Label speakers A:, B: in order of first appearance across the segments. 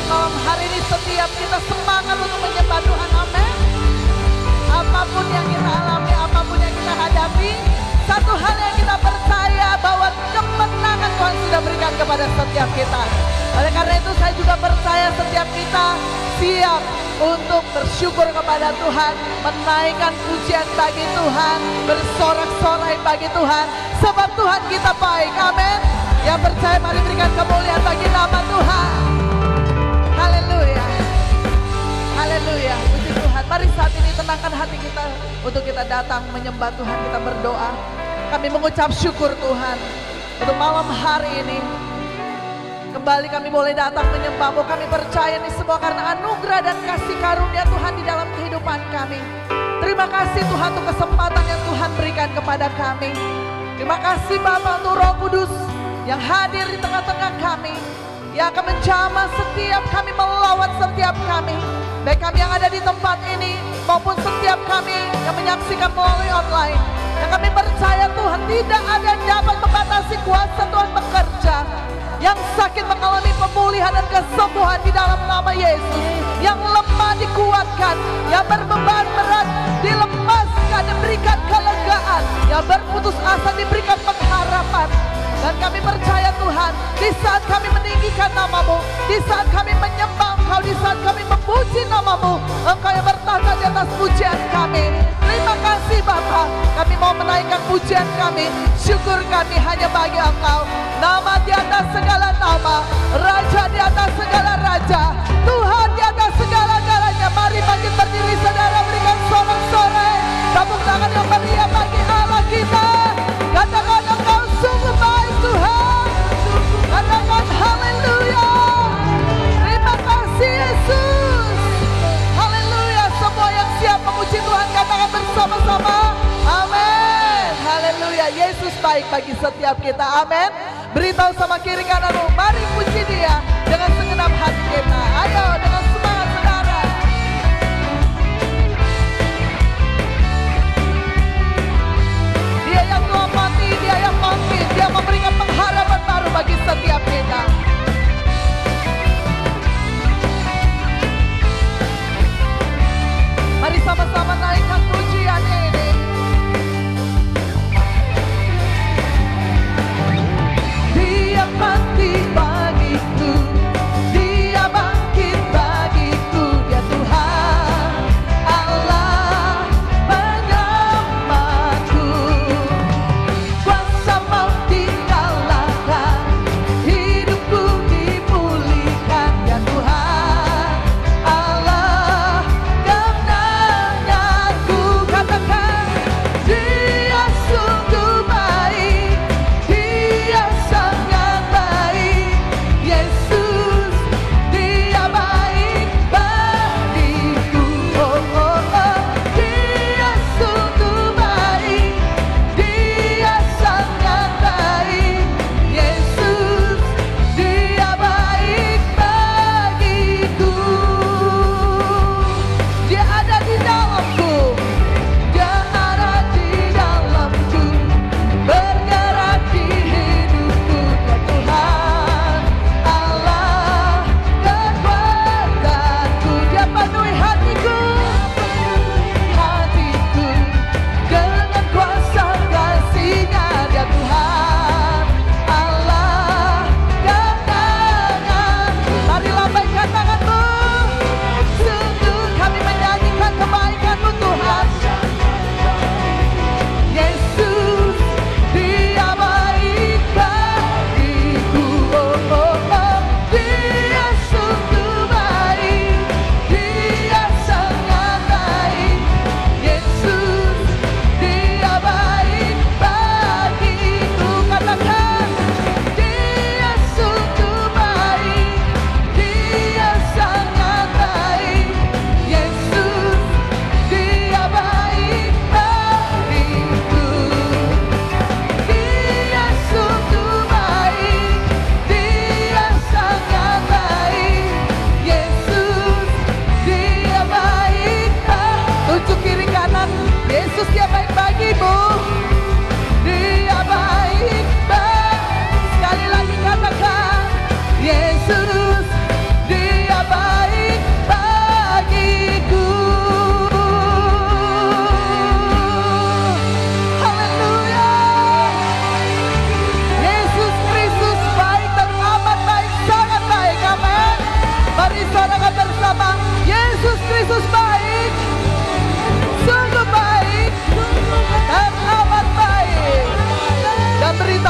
A: malam hari ini setiap kita semangat untuk menyembah Tuhan. Amin. Apapun yang kita alami, apapun yang kita hadapi, satu hal yang kita percaya bahwa kemenangan Tuhan sudah berikan kepada setiap kita. Oleh karena itu saya juga percaya setiap kita siap untuk bersyukur kepada Tuhan, menaikkan pujian bagi Tuhan, bersorak-sorai bagi Tuhan, sebab Tuhan kita baik. Amin. Yang percaya mari berikan kemuliaan bagi nama Tuhan. Haleluya. Haleluya. Puji Tuhan. Mari saat ini tenangkan hati kita untuk kita datang menyembah Tuhan, kita berdoa. Kami mengucap syukur Tuhan untuk malam hari ini. Kembali kami boleh datang menyembah-Mu. Kami percaya ini semua karena anugerah dan kasih karunia Tuhan di dalam kehidupan kami. Terima kasih Tuhan untuk kesempatan yang Tuhan berikan kepada kami. Terima kasih Bapa untuk Roh Kudus yang hadir di tengah-tengah kami, yang akan menjamah setiap kami, melawat setiap kami, baik kami yang ada di tempat ini maupun setiap kami yang menyaksikan melalui online. Dan kami percaya Tuhan tidak ada yang dapat membatasi kuasa Tuhan bekerja. Yang sakit mengalami pemulihan dan kesembuhan di dalam nama Yesus. Yang lemah dikuatkan, yang berbeban berat dilepaskan, diberikan kelegaan, yang berputus asa diberikan pengharapan. Dan kami percaya Tuhan, di saat kami meninggikan nama-Mu, di saat kami menyembah Engkau, di saat kami memuji nama-Mu, Engkau yang bertahta di atas pujian kami. Terima kasih Bapa, kami mau menaikkan pujian kami, syukur kami hanya bagi Engkau. Nama di atas segala nama, Raja di atas segala raja, Tuhan di atas segala-galanya. Mari bangkit berdiri saudara, berikan sorak-sorai, tepuk tangan yang meriah bagi Allah kita. Katakan Engkau sungguh baik Tuhan. Katakan haleluya. Terima kasih Yesus. Haleluya. Semua yang siap memuji Tuhan katakan bersama-sama. Amin. Haleluya. Yesus baik bagi setiap kita. Amin. Beritahu sama kiri kananmu, mari puji Dia dengan segenap hati kita. Ayo dengan semangat saudara. Dia yang telah mati, Dia yang bangkit, Dia memberikan pengharapan baru bagi setiap kita. Mari sama-sama naikkan pujian ini. Dia mati bagiku, Dia bangkit bagiku.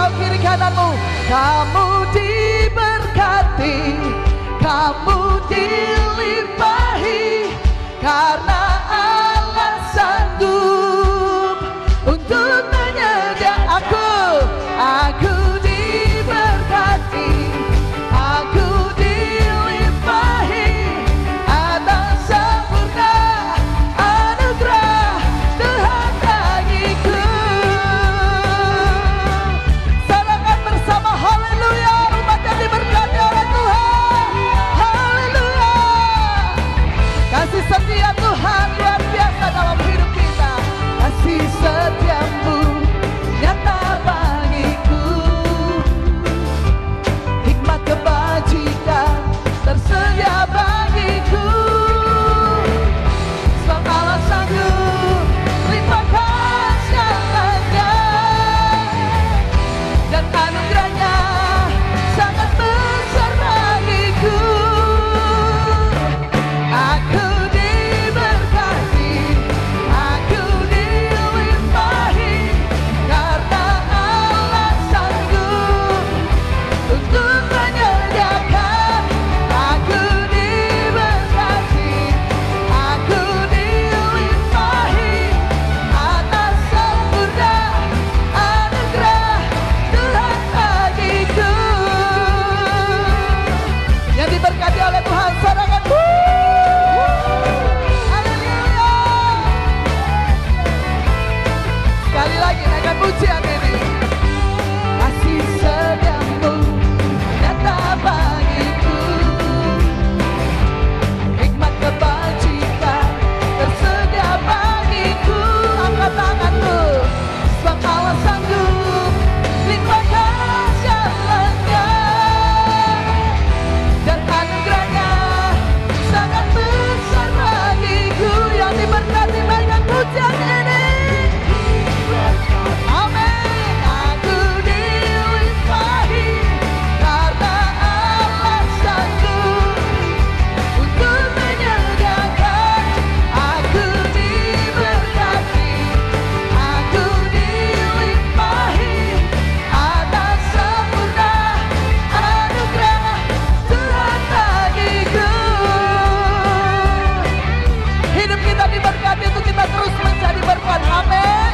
A: engkau kiri kananmu. Kamu diberkati, kamu dilimpahi, karena Allah sanggup untuk menyediakan aku diberkati, aku dilimpahi atas sempurna anugerah Tuhan bagiku. Sorakan bersama haleluya, umat yang diberkati oleh Tuhan. Haleluya. Kasih setia Tuhan luar biasa dalam hidup kita. Kasih setiamu nyata bagiku, hikmat kebajikan tersedia bagiku. Sebab Allah sanggup limpahkan segalanya, dan anugerahnya sangat besar bagiku. Aku diberkati, aku dilimpahi, karena Allah sanggup untuk menyediakan. Aku diberkati, aku dilimpahi atas sempurna anugerah Tuhan bagiku. Yang diberkati oleh Tuhan, sorakan haleluya. Sekali lagi naikkan pujian ini. Kasih setiamu nyata bagiku, hikmat kebajikan tersedia bagiku. Angkat tanganmu, sebab Allah sanggup limpahkan segalanya, dan anugerahnya sangat besar bagiku. Yang diberkati naikkan pujian ini. Amin. Aku dilimpahi, karena Allah sanggup untuk menyediakan. Aku diberkati, aku dilimpahi atas sempurna anugerah Tuhan bagiku. Hidup kita diberkati untuk kita terus menjadi berkat. Amin.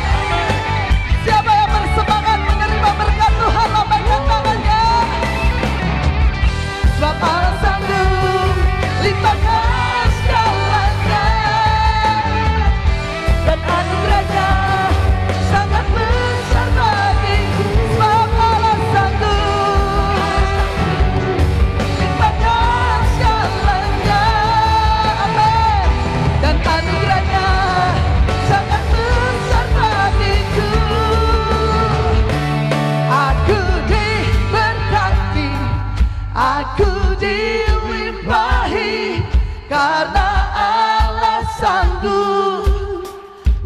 A: Siapa yang bersemangat menerima berkat Tuhan, lambaikan tangannya. Sebab Allah sanggup limpahkan segalanya, dan anugerahnya sangat besar bagiku. Sebab Allah sanggup limpahkan segalanya. Amin. Dan anugerahnya sangat besar bagiku. Aku diberkati, aku dilimpahi, karena Allah sanggup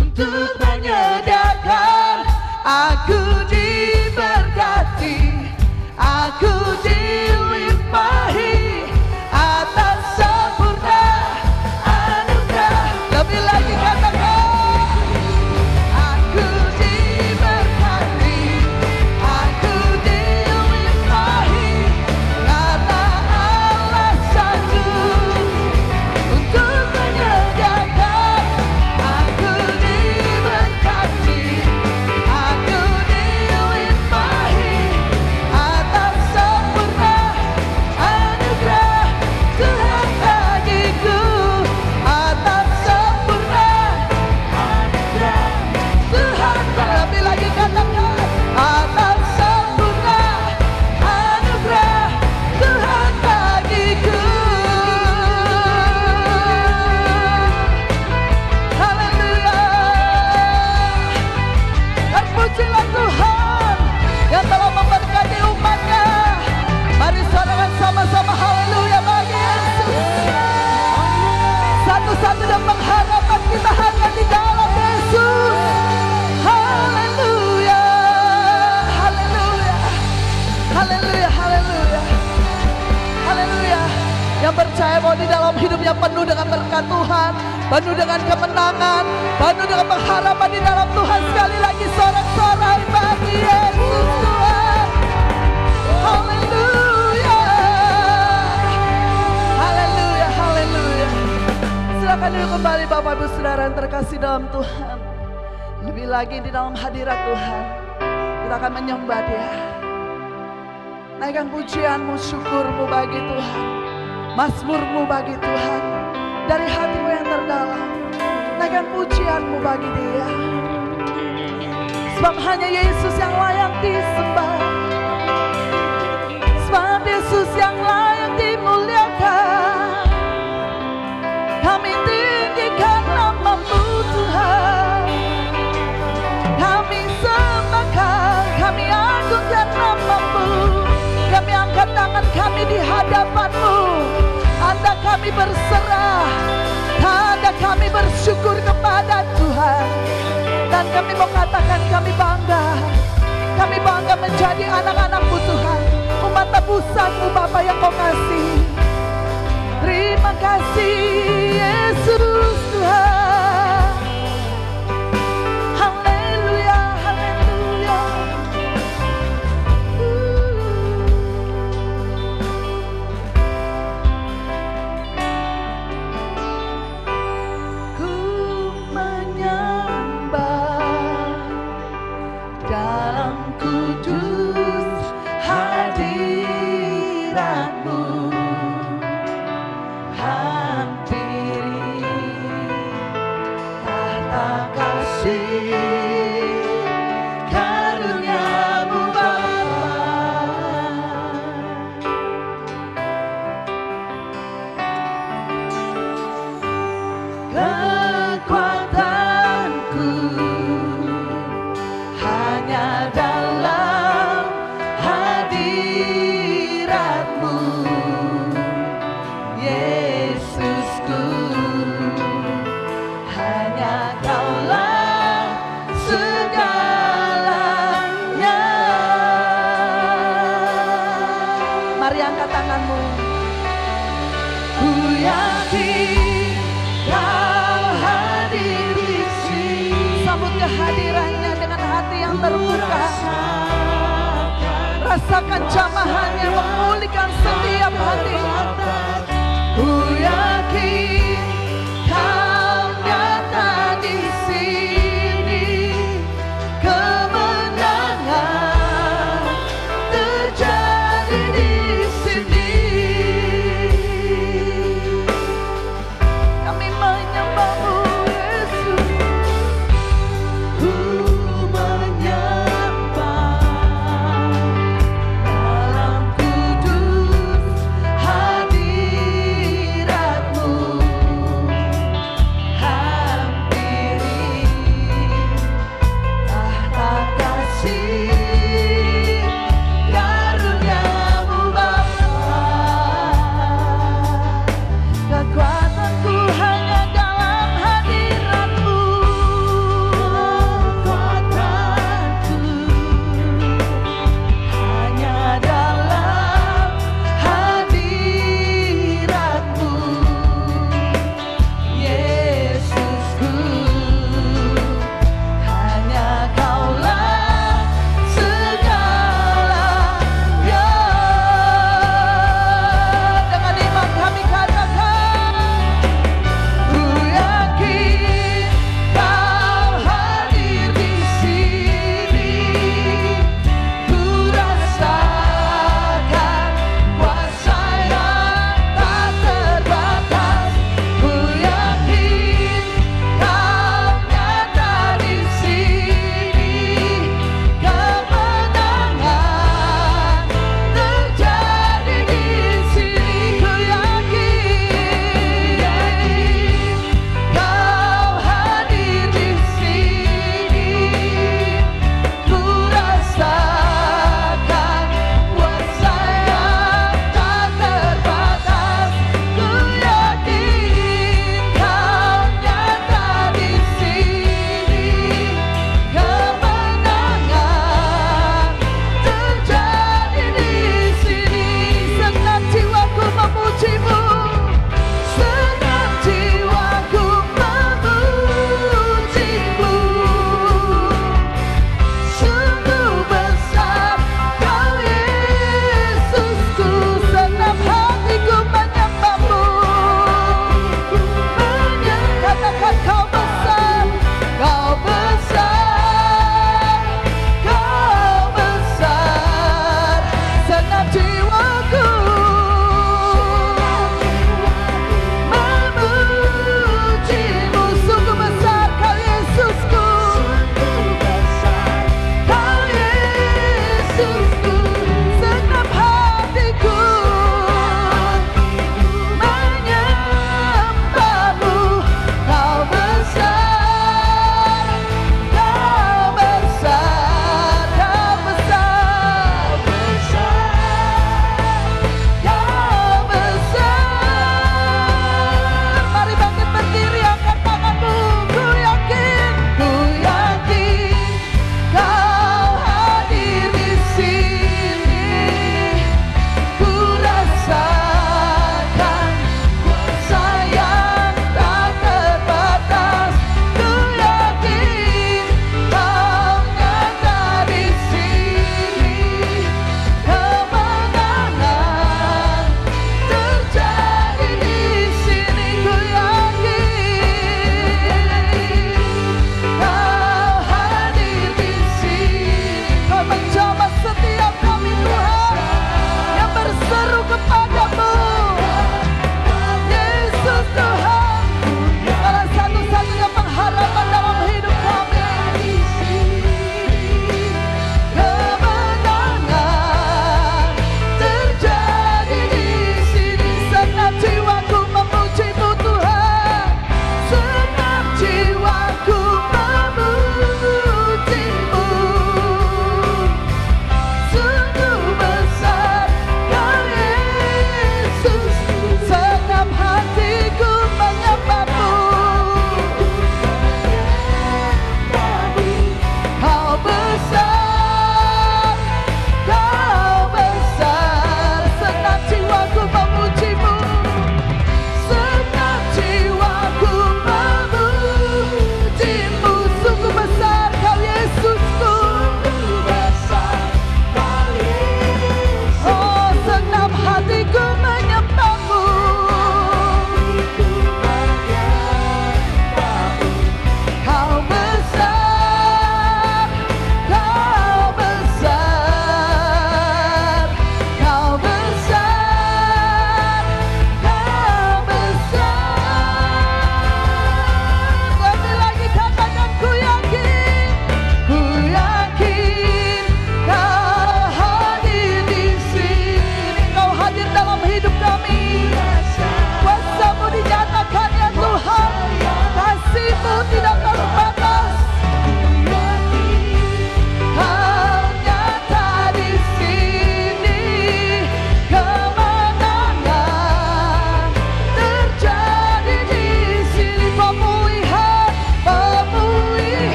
A: untuk menyediakan. Aku diberkati, aku dilimpahi atas sempurna anugerah. Lebih lagi katakan, aku diberkati, aku dilimpahi, karena Allah sanggup untuk menyediakan. Aku diberkati, aku dilimpahi atas sempurna anugerah Tuhan bagiku. Atas sempurna anugerah Tuhan. Lebih lagi katakan, atas sempurna anugerah Tuhan bagiku. Haleluya. Terpujilah Tuhan yang telah memberkati umatnya. Mari sorakan sama-sama haleluya bagi Yesus. Satu-satunya pengharapan kita hanya di dalam Yesus. Haleluya. Haleluya. Haleluya. Haleluya. Haleluya. Yang percaya bahwa di dalam hidupnya penuh dengan berkat Tuhan, penuh dengan kemenangan, penuh dengan pengharapan di dalam Tuhan. Sekali lagi sorak-sorai bagi Yesus Tuhan. kasih dalam Tuhan. Lebih lagi di dalam hadirat Tuhan, kita akan menyembah Dia. Naikkan pujianmu, syukurmu bagi Tuhan, mazmurmu bagi Tuhan, dari hatimu yang terdalam. Naikkan pujianmu bagi Dia. Sebab hanya Yesus yang layak disembah, sebab Yesus yang layak dimuliakan. Kami tinggikan nama-Mu Tuhan, kami sembahkan, kami agungkan nama-Mu. Kami angkat tangan kami di hadapan-Mu, tanda kami berserah, tanda kami bersyukur kepada Tuhan. Dan kami mau katakan kami bangga menjadi anak-anak-Mu Tuhan, umat tebusan-Mu Bapa yang Kau kasih. Terima kasih Yesus Tuhan. Haleluya, haleluya. Ku menyembah dalam kudus hadirat-Mu. Hampiri tahta kasih karunia-Mu Bapa. Kekuatanku hanya dalam hadirat-Mu, Yesusku. Hanya Kaulah segalanya. Mari angkat tanganmu. Ku yakin Kau hadir di sini. Sambut kehadirannya dengan hati yang terbuka. Rasakan jamahannya memulihkan setiap hati. Ku yakin Kau nyata di sini. Kemenangan terjadi di sini. Kami menyembah-Mu Yesus. Ku menyembah dalam kudus hadirat-Mu.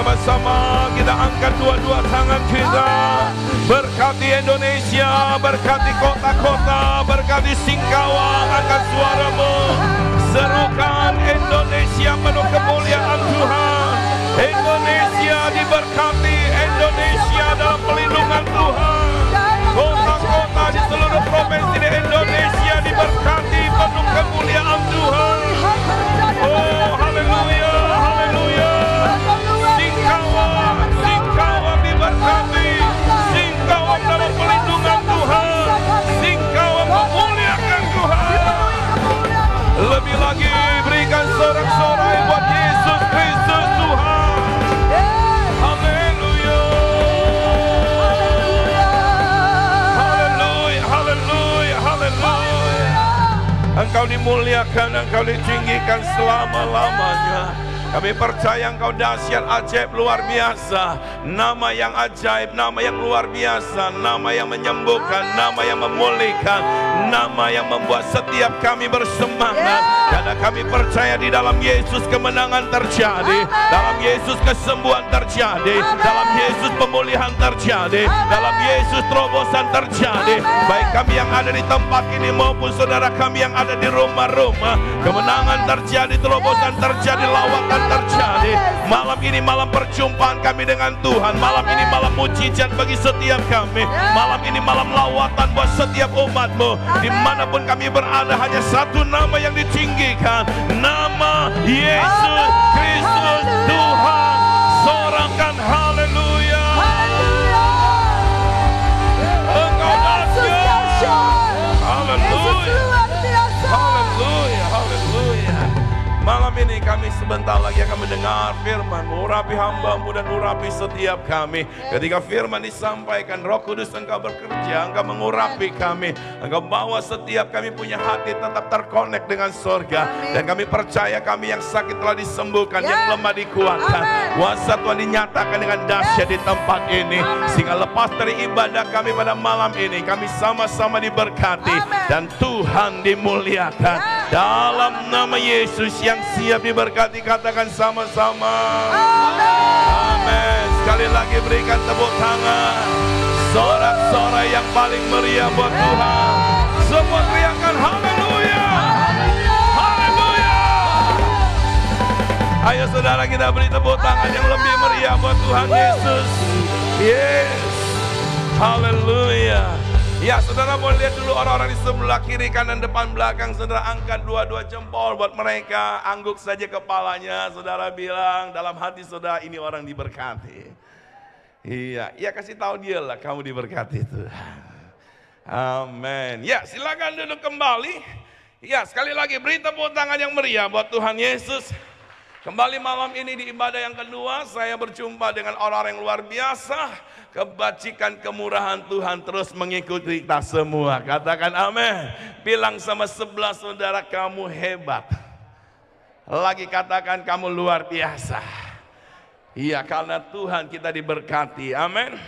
B: bersama-sama kita angkat dua-dua tangan kita. Berkati Indonesia, berkati kota-kota, berkati Singkawang. Angkat suaramu, serukan Indonesia penuh kemuliaan Tuhan. Indonesia diberkati, Indonesia dalam pelindungan Tuhan. Kota-kota di seluruh provinsi di Indonesia diberkati penuh kemuliaan Tuhan. Oh, haleluya, haleluya. Singkawang, Singkawang diberkati. Singkawang dalam pelindungan Tuhan. Singkawang memuliakan Tuhan. Lebih lagi berikan sorak-sorai buat Yesus Kristus Tuhan. Haleluya. Haleluya, haleluya, haleluya. Engkau dimuliakan, Engkau ditinggikan selama-lamanya. Kami percaya Engkau dahsyat, ajaib, luar biasa. Nama yang ajaib, nama yang luar biasa, nama yang menyembuhkan, nama yang memulihkan, nama yang membuat setiap kami bersemangat. Karena kami percaya di dalam Yesus kemenangan terjadi, dalam Yesus kesembuhan terjadi, dalam Yesus pemulihan terjadi, dalam Yesus terobosan terjadi. Baik kami yang ada di tempat ini maupun saudara kami yang ada di rumah-rumah, kemenangan terjadi, terobosan terjadi, lawatan terjadi. Malam ini malam perjumpaan kami dengan Tuhan. Malam ini malam mujizat bagi setiap kami. Malam ini malam lawatan buat setiap umat-Mu. Dimanapun kami berada, hanya satu nama yang ditinggikan, nama Yesus Kristus Tuhan. Sorakan haleluya. Engkau dahsyat. Haleluya. Haleluya. Haleluya. Malam ini kami sebentar lagi akan mendengar firman. Urapi hamba-Mu dan urapi setiap kami. Ketika firman disampaikan, Roh Kudus Engkau bekerja, Engkau mengurapi kami. Engkau bawa setiap kami punya hati tetap terkonek dengan surga. Dan kami percaya kami yang sakit telah disembuhkan, yang lemah dikuatkan. Kuasa Tuhan dinyatakan dengan dahsyat di tempat ini. Sehingga lepas dari ibadah kami pada malam ini, kami sama-sama diberkati dan Tuhan dimuliakan. Dalam nama Yesus yang siap diberkati, katakan sama-sama. Amin. Sekali lagi berikan tepuk tangan. Sorak-sorai yang paling meriah buat Tuhan. Semua teriakan haleluya. Haleluya. Ayo saudara, kita beri tepuk tangan yang lebih meriah buat Tuhan Yesus. Yes. Haleluya. Ya, saudara boleh lihat dulu orang-orang di sebelah kiri, kanan, depan, belakang. Saudara angkat dua-dua jempol buat mereka. Angguk saja kepalanya. Saudara bilang dalam hati saudara, ini orang diberkati. Iya, ya kasih tahu dia lah, kamu diberkati Tuhan. Amin. Ya, silakan duduk kembali. Ya, sekali lagi beri tepuk tangan yang meriah buat Tuhan Yesus. Kembali malam ini di ibadah yang kedua, saya berjumpa dengan orang yang luar biasa. Kebajikan kemurahan Tuhan terus mengikuti kita semua. Katakan amin. Bilang sama sebelah saudara, kamu hebat. Lagi katakan, kamu luar biasa. Iya, karena Tuhan kita diberkati. Amin.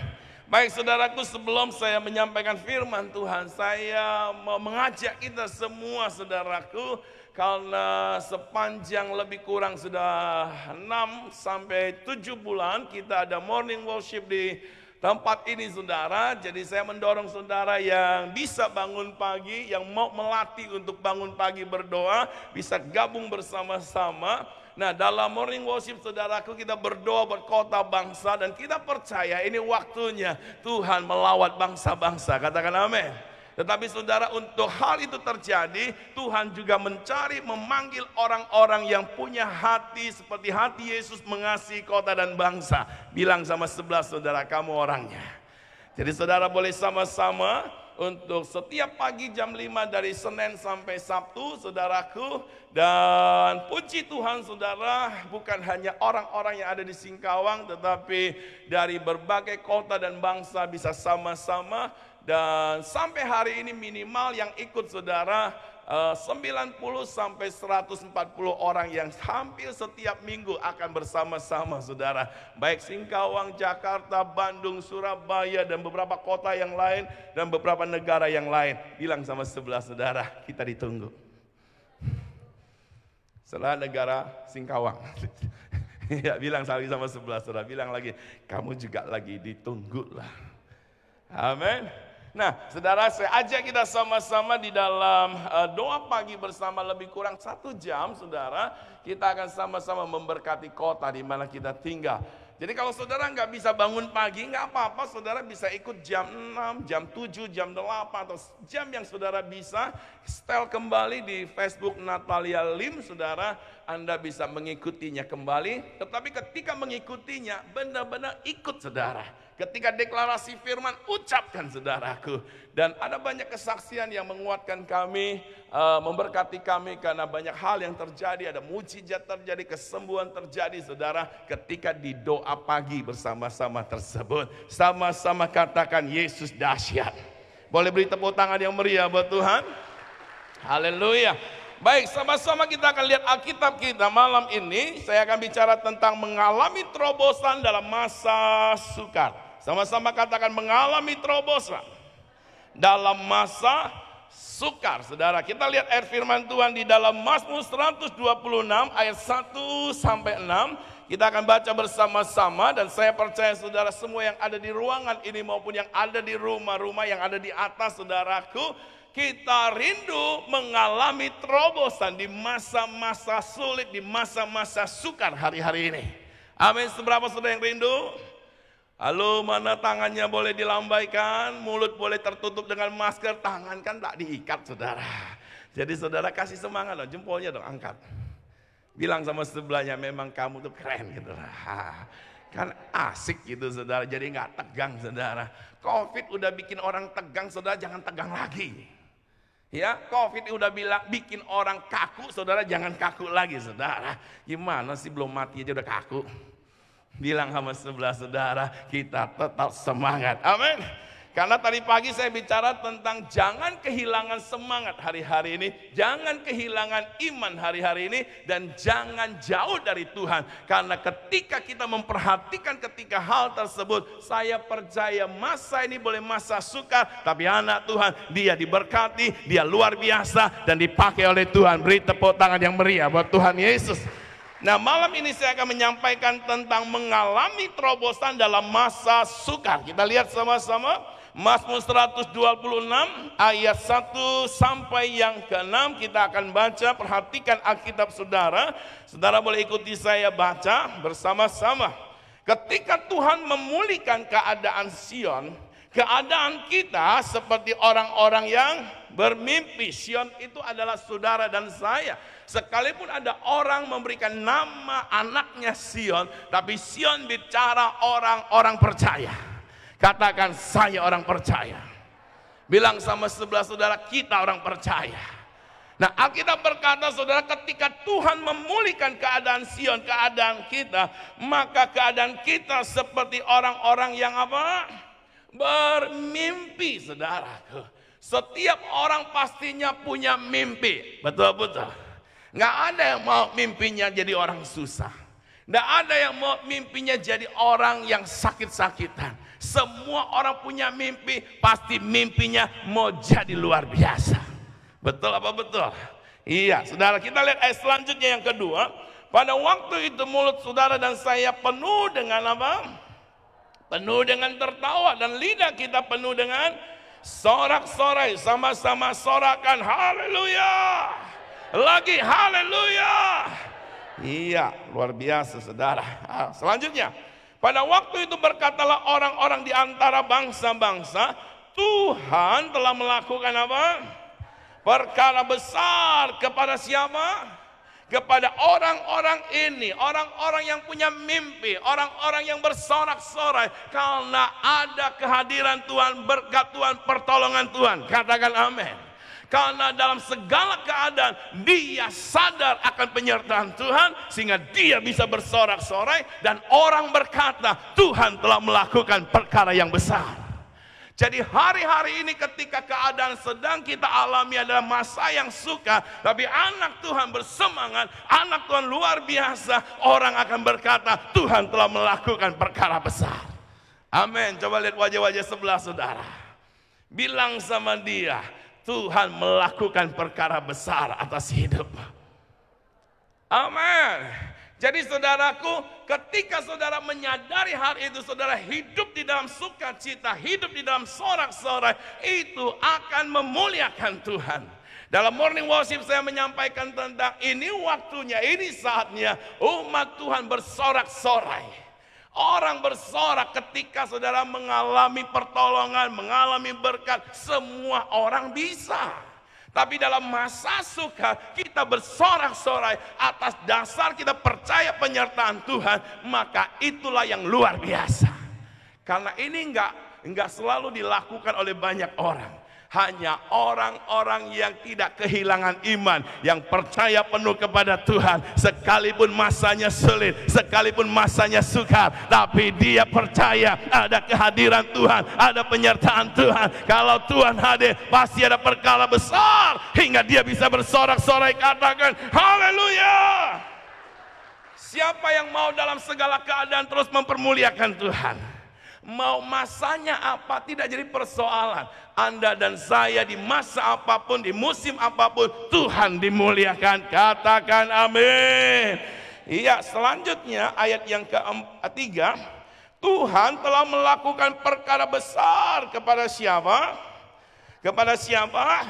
B: Baik saudaraku, sebelum saya menyampaikan firman Tuhan, saya mau mengajak kita semua saudaraku, karena sepanjang lebih kurang sudah 6 sampai 7 bulan kita ada morning worship di tempat ini saudara. Jadi saya mendorong saudara yang bisa bangun pagi, yang mau melatih untuk bangun pagi berdoa, bisa gabung bersama-sama. Nah, dalam morning worship saudaraku, kita berdoa buat kota bangsa, dan kita percaya ini waktunya Tuhan melawat bangsa-bangsa. Katakan amin. Tetapi saudara, untuk hal itu terjadi, Tuhan juga mencari, memanggil orang-orang yang punya hati seperti hati Yesus mengasihi kota dan bangsa. Bilang sama sebelah saudara, kamu orangnya. Jadi saudara boleh sama-sama untuk setiap pagi jam 5 dari Senin sampai Sabtu saudaraku. Dan puji Tuhan saudara, bukan hanya orang-orang yang ada di Singkawang, tetapi dari berbagai kota dan bangsa bisa sama-sama. Dan sampai hari ini minimal yang ikut saudara 90 sampai 140 orang yang hampir setiap minggu akan bersama-sama saudara. Baik Singkawang, Jakarta, Bandung, Surabaya, dan beberapa kota yang lain, dan beberapa negara yang lain. Bilang sama sebelah saudara, kita ditunggu. Setelah negara Singkawang. Ya, bilang lagi sama sebelah saudara, bilang lagi, kamu juga lagi ditunggu lah. Amin. Nah, saudara, saya ajak kita sama-sama di dalam doa pagi bersama lebih kurang 1 jam, saudara. Kita akan sama-sama memberkati kota di mana kita tinggal. Jadi kalau saudara nggak bisa bangun pagi, nggak apa-apa, saudara bisa ikut jam 6, jam 7, jam 8, atau jam yang saudara bisa. Setel kembali di Facebook Natalia Lim, saudara, Anda bisa mengikutinya kembali. Tetapi ketika mengikutinya, benar-benar ikut saudara. Ketika deklarasi firman, ucapkan saudaraku. Dan ada banyak kesaksian yang menguatkan kami, memberkati kami karena banyak hal yang terjadi. Ada mujizat terjadi, kesembuhan terjadi saudara. Ketika di doa pagi bersama-sama tersebut. Sama-sama katakan Yesus dahsyat. Boleh beri tepuk tangan yang meriah buat Tuhan? Haleluya. Baik, sama-sama kita akan lihat Alkitab kita malam ini. Saya akan bicara tentang mengalami terobosan dalam masa sukar. Sama-sama katakan mengalami terobosan dalam masa sukar. Saudara, kita lihat ayat firman Tuhan di dalam Mazmur 126 ayat 1 sampai 6. Kita akan baca bersama-sama dan saya percaya saudara semua yang ada di ruangan ini maupun yang ada di rumah-rumah yang ada di atas saudaraku, kita rindu mengalami terobosan di masa-masa sulit, di masa-masa sukar hari-hari ini. Amin. Seberapa saudara yang rindu? Halo, mana tangannya boleh dilambaikan, mulut boleh tertutup dengan masker, tangan kan tak diikat saudara. Jadi saudara kasih semangat loh, jempolnya dong angkat. Bilang sama sebelahnya, memang kamu tuh keren gitu. Kan asik gitu saudara, jadi nggak tegang saudara. Covid udah bikin orang tegang saudara, jangan tegang lagi. Ya, Covid udah bikin orang kaku, saudara jangan kaku lagi saudara. Gimana sih belum mati aja udah kaku? Bilang sama sebelah saudara, kita tetap semangat. Amin. Karena tadi pagi saya bicara tentang jangan kehilangan semangat hari-hari ini, jangan kehilangan iman hari-hari ini, dan jangan jauh dari Tuhan. Karena ketika kita memperhatikan ketika hal tersebut, saya percaya masa ini boleh masa sukar, tapi anak Tuhan, dia diberkati, dia luar biasa, dan dipakai oleh Tuhan. Beri tepuk tangan yang meriah buat Tuhan Yesus. Nah, malam ini saya akan menyampaikan tentang mengalami terobosan dalam masa sukar. Kita lihat sama-sama Mazmur 126 ayat 1 sampai yang ke-6 kita akan baca. Perhatikan Alkitab saudara. Saudara boleh ikuti saya baca bersama-sama. Ketika Tuhan memulihkan keadaan Sion, keadaan kita seperti orang-orang yang bermimpi. Sion itu adalah saudara dan saya. Sekalipun ada orang memberikan nama anaknya Sion, tapi Sion bicara orang-orang percaya. Katakan saya orang percaya. Bilang sama sebelah saudara, kita orang percaya. Nah, Alkitab berkata saudara, ketika Tuhan memulihkan keadaan Sion, keadaan kita, maka keadaan kita seperti orang-orang yang apa? Bermimpi saudaraku. Setiap orang pastinya punya mimpi. Betul-betul. Nggak ada yang mau mimpinya jadi orang susah. Nggak ada yang mau mimpinya jadi orang yang sakit-sakitan. Semua orang punya mimpi, pasti mimpinya mau jadi luar biasa. Betul apa betul? Iya, saudara, kita lihat ayat selanjutnya yang kedua. Pada waktu itu mulut saudara dan saya penuh dengan apa? Penuh dengan tertawa dan lidah kita penuh dengan sorak-sorai. Sama-sama sorakan haleluya. Lagi haleluya. Iya, luar biasa saudara. Selanjutnya, pada waktu itu berkatalah orang-orang di antara bangsa-bangsa, Tuhan telah melakukan apa? Perkara besar kepada siapa? Kepada orang-orang ini, orang-orang yang punya mimpi, orang-orang yang bersorak-sorai karena ada kehadiran Tuhan, berkat Tuhan, pertolongan Tuhan. Katakan amin. Karena dalam segala keadaan dia sadar akan penyertaan Tuhan sehingga dia bisa bersorak-sorai dan orang berkata Tuhan telah melakukan perkara yang besar. Jadi hari-hari ini ketika keadaan sedang kita alami adalah masa yang sukar, tapi anak Tuhan bersemangat, anak Tuhan luar biasa, orang akan berkata Tuhan telah melakukan perkara besar. Amin. Coba lihat wajah-wajah sebelah saudara. Bilang sama dia, Tuhan melakukan perkara besar atas hidup. Amin. Jadi saudaraku, ketika saudara menyadari hal itu, saudara hidup di dalam sukacita, hidup di dalam sorak-sorai, itu akan memuliakan Tuhan. Dalam morning worship saya menyampaikan tentang ini waktunya, ini saatnya umat Tuhan bersorak-sorai. Orang bersorak ketika saudara mengalami pertolongan, mengalami berkat, semua orang bisa. Tapi dalam masa suka kita bersorak-sorai atas dasar kita percaya penyertaan Tuhan, maka itulah yang luar biasa. Karena ini enggak selalu dilakukan oleh banyak orang. Hanya orang-orang yang tidak kehilangan iman, yang percaya penuh kepada Tuhan, sekalipun masanya sulit, sekalipun masanya sukar, tapi dia percaya ada kehadiran Tuhan, ada penyertaan Tuhan. Kalau Tuhan hadir, pasti ada perkara besar, hingga dia bisa bersorak-sorai. Katakan haleluya. Siapa yang mau dalam segala keadaan terus mempermuliakan Tuhan? Mau masanya apa tidak jadi persoalan. Anda dan saya di masa apapun, di musim apapun, Tuhan dimuliakan. Katakan amin. Iya, selanjutnya ayat yang ketiga, Tuhan telah melakukan perkara besar kepada siapa? Kepada siapa?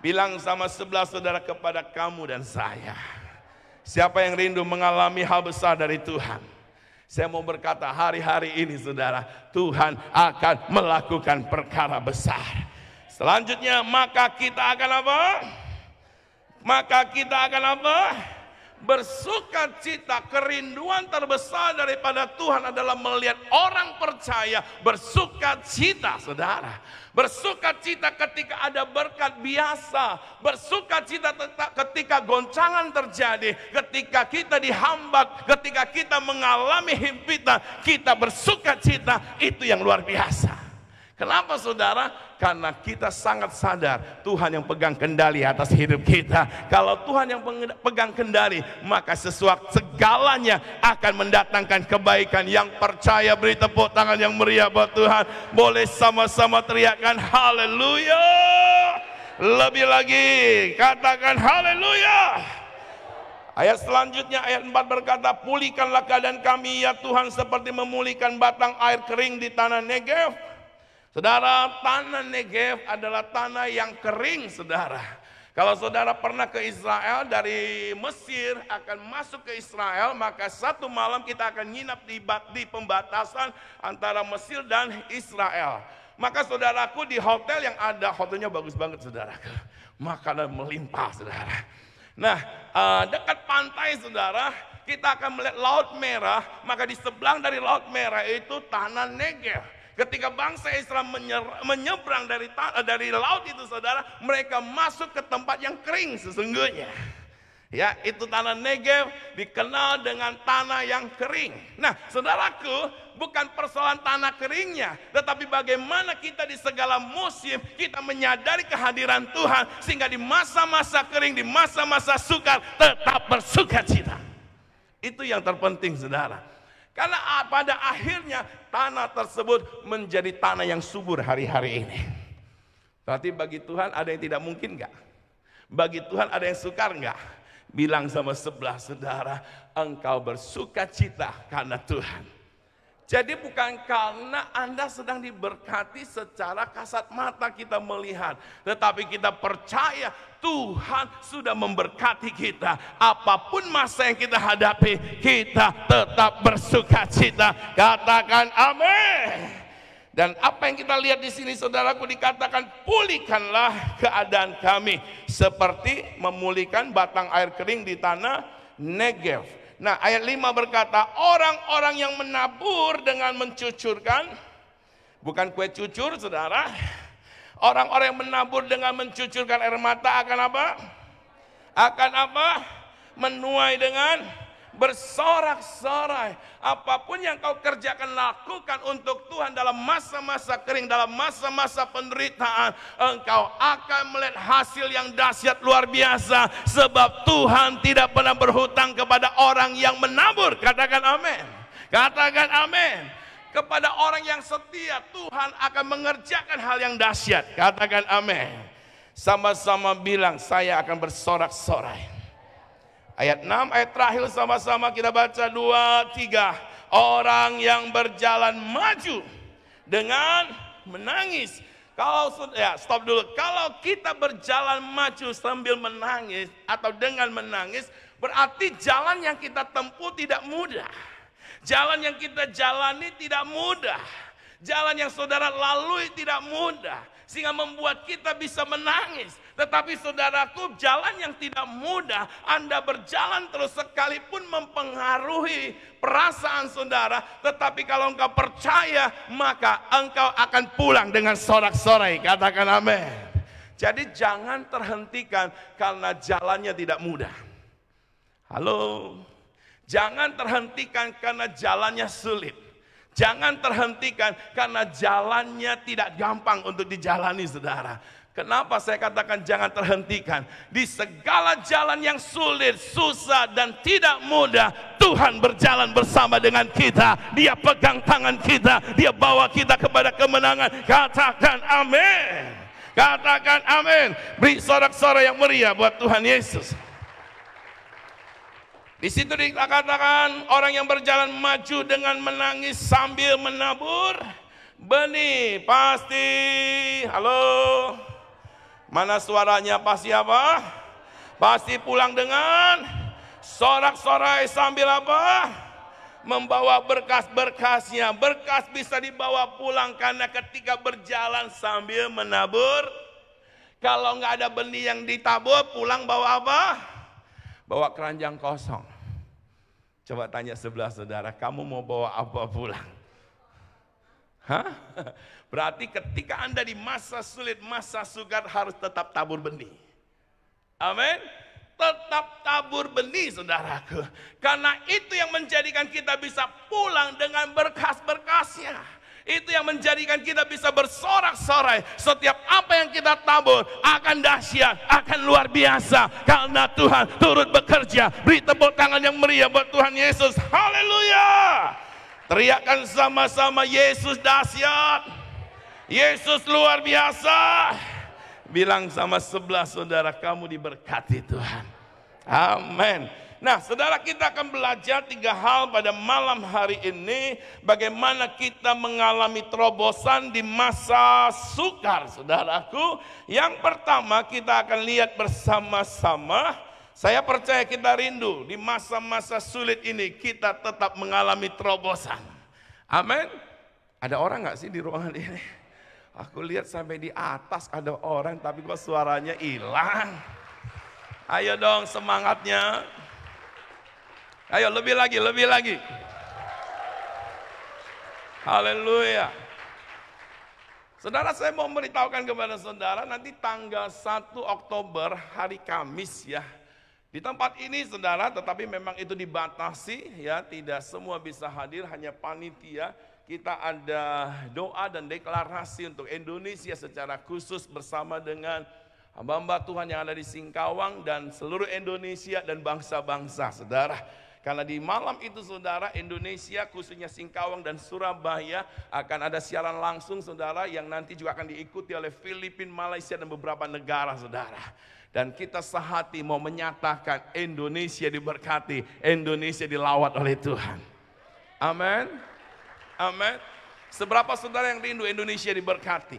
B: Bilang sama sebelah saudara, kepada kamu dan saya. Siapa yang rindu mengalami hal besar dari Tuhan? Saya mau berkata hari-hari ini saudara, Tuhan akan melakukan perkara besar. Selanjutnya, maka kita akan apa? Maka kita akan apa? Bersukacita. Kerinduan terbesar daripada Tuhan adalah melihat orang percaya bersukacita, saudara. Bersukacita ketika ada berkat biasa. Bersukacita ketika goncangan terjadi. Ketika kita dihambat, ketika kita mengalami himpitan, kita bersukacita. Itu yang luar biasa. Kenapa saudara? Karena kita sangat sadar Tuhan yang pegang kendali atas hidup kita. Kalau Tuhan yang pegang kendali, maka segalanya akan mendatangkan kebaikan. Yang percaya beri tepuk tangan yang meriah buat Tuhan. Boleh sama-sama teriakkan haleluya. Lebih lagi katakan haleluya. Ayat selanjutnya, ayat 4 berkata, pulihkanlah keadaan kami ya Tuhan seperti memulihkan batang air kering di tanah Negev. Saudara, tanah Negev adalah tanah yang kering, saudara. Kalau saudara pernah ke Israel, dari Mesir akan masuk ke Israel, maka satu malam kita akan nginap di pembatasan antara Mesir dan Israel. Maka saudaraku, di hotel yang ada, hotelnya bagus banget saudaraku. Makanan melimpah saudara. Nah, dekat pantai saudara, kita akan melihat Laut Merah, maka di sebelah dari Laut Merah itu tanah Negev. Ketika bangsa Israel menyeberang dari laut itu saudara, mereka masuk ke tempat yang kering sesungguhnya. Ya, itu tanah Negev dikenal dengan tanah yang kering. Nah, saudaraku, bukan persoalan tanah keringnya, tetapi bagaimana kita di segala musim kita menyadari kehadiran Tuhan sehingga di masa-masa kering, di masa-masa sukar tetap bersukacita. Itu yang terpenting, saudara. Karena pada akhirnya tanah tersebut menjadi tanah yang subur hari-hari ini. Berarti bagi Tuhan ada yang tidak mungkin enggak? Bagi Tuhan ada yang sukar enggak? Bilang sama sebelah saudara, engkau bersukacita karena Tuhan. Jadi bukan karena Anda sedang diberkati secara kasat mata kita melihat, tetapi kita percaya Tuhan sudah memberkati kita. Apapun masa yang kita hadapi, kita tetap bersukacita. Katakan amin. Dan apa yang kita lihat di sini saudaraku, dikatakan pulihkanlah keadaan kami seperti memulihkan batang air kering di tanah Negev. Nah, ayat 5 berkata, orang-orang yang menabur dengan mencucurkan, bukan kue cucur saudara. Orang-orang yang menabur dengan mencucurkan air mata akan apa? Akan apa? Menuai dengan bersorak-sorai. Apapun yang kau kerjakan, lakukan untuk Tuhan dalam masa-masa kering, dalam masa-masa penderitaan, engkau akan melihat hasil yang dahsyat luar biasa. Sebab Tuhan tidak pernah berhutang kepada orang yang menabur. Katakan amin. Katakan amin. Kepada orang yang setia, Tuhan akan mengerjakan hal yang dahsyat. Katakan amin. Sama-sama bilang, saya akan bersorak-sorai. Ayat 6, ayat terakhir sama-sama kita baca 2, 3. Orang yang berjalan maju dengan menangis. Stop dulu. Kalau kita berjalan maju sambil menangis atau dengan menangis, berarti jalan yang kita tempuh tidak mudah. Jalan yang kita jalani tidak mudah. Jalan yang saudara lalui tidak mudah. Sehingga membuat kita bisa menangis. Tetapi saudaraku, jalan yang tidak mudah, Anda berjalan terus sekalipun mempengaruhi perasaan saudara. Tetapi kalau engkau percaya, maka engkau akan pulang dengan sorak-sorai. Katakan amin. Jadi jangan terhentikan karena jalannya tidak mudah. Halo. Jangan terhentikan karena jalannya sulit. Jangan terhentikan karena jalannya tidak gampang untuk dijalani, saudara. Kenapa saya katakan jangan terhentikan? Di segala jalan yang sulit, susah, dan tidak mudah, Tuhan berjalan bersama dengan kita. Dia pegang tangan kita, Dia bawa kita kepada kemenangan. Katakan amin. Katakan amin. Beri sorak-sorai yang meriah buat Tuhan Yesus. Di situ dikatakan orang yang berjalan maju dengan menangis sambil menabur benih. Pasti, halo, mana suaranya? Pasti apa? Pasti pulang dengan sorak-sorai sambil apa? Membawa berkas-berkasnya. Berkas bisa dibawa pulang karena ketika berjalan sambil menabur, kalau nggak ada benih yang ditabur, pulang bawa apa? Bawa keranjang kosong. Coba tanya sebelah saudara, kamu mau bawa apa pulang? Hah? Berarti ketika Anda di masa sulit, masa sukar harus tetap tabur benih. Amin. Tetap tabur benih, saudaraku. Karena itu yang menjadikan kita bisa pulang dengan berkas-berkasnya. Itu yang menjadikan kita bisa bersorak-sorai. Setiap apa yang kita tabur akan dahsyat, akan luar biasa. Karena Tuhan turut bekerja. Beri tepuk tangan yang meriah buat Tuhan Yesus. Haleluya. Teriakan sama-sama, Yesus dahsyat. Yesus luar biasa. Bilang sama sebelah saudara, kamu diberkati Tuhan. Amin. Nah, saudara, kita akan belajar 3 hal pada malam hari ini. Bagaimana kita mengalami terobosan di masa sukar, saudaraku. Yang pertama kita akan lihat bersama-sama. Saya percaya kita rindu di masa-masa sulit ini kita tetap mengalami terobosan. Amin. Ada orang gak sih di ruangan ini? Aku lihat sampai di atas ada orang tapi kok suaranya hilang. Ayo dong semangatnya. Ayo lebih lagi, lebih lagi. Haleluya. Saudara, saya mau memberitahukan kepada saudara nanti tanggal 1 Oktober hari Kamis ya. Di tempat ini saudara, tetapi memang itu dibatasi ya, tidak semua bisa hadir, hanya panitia. Kita ada doa dan deklarasi untuk Indonesia secara khusus bersama dengan hamba-hamba Tuhan yang ada di Singkawang dan seluruh Indonesia dan bangsa-bangsa, saudara. Karena di malam itu saudara, Indonesia khususnya Singkawang dan Surabaya akan ada siaran langsung saudara, yang nanti juga akan diikuti oleh Filipina, Malaysia dan beberapa negara saudara. Dan kita sehati mau menyatakan Indonesia diberkati, Indonesia dilawat oleh Tuhan. Amin. Amin. Seberapa saudara yang rindu Indonesia diberkati?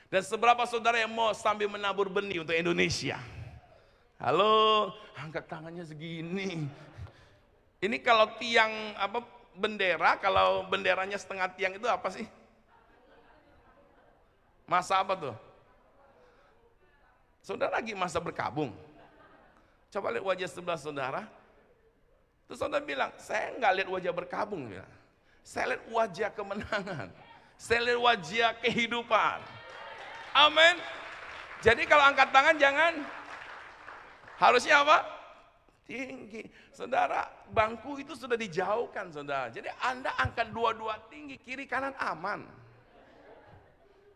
B: Dan seberapa saudara yang mau sambil menabur benih untuk Indonesia? Halo, angkat tangannya segini. Ini kalau tiang apa bendera, kalau benderanya setengah tiang itu apa sih? Masa apa tuh? Saudara lagi masa berkabung. Coba lihat wajah sebelah saudara. Terus saudara bilang, saya enggak lihat wajah berkabung ya. Saya lihat wajah kemenangan. Saya lihat wajah kehidupan. Amin. Jadi kalau angkat tangan jangan, harusnya apa? Tinggi. Saudara, bangku itu sudah dijauhkan saudara. Jadi Anda angkat dua-dua tinggi, kiri kanan aman.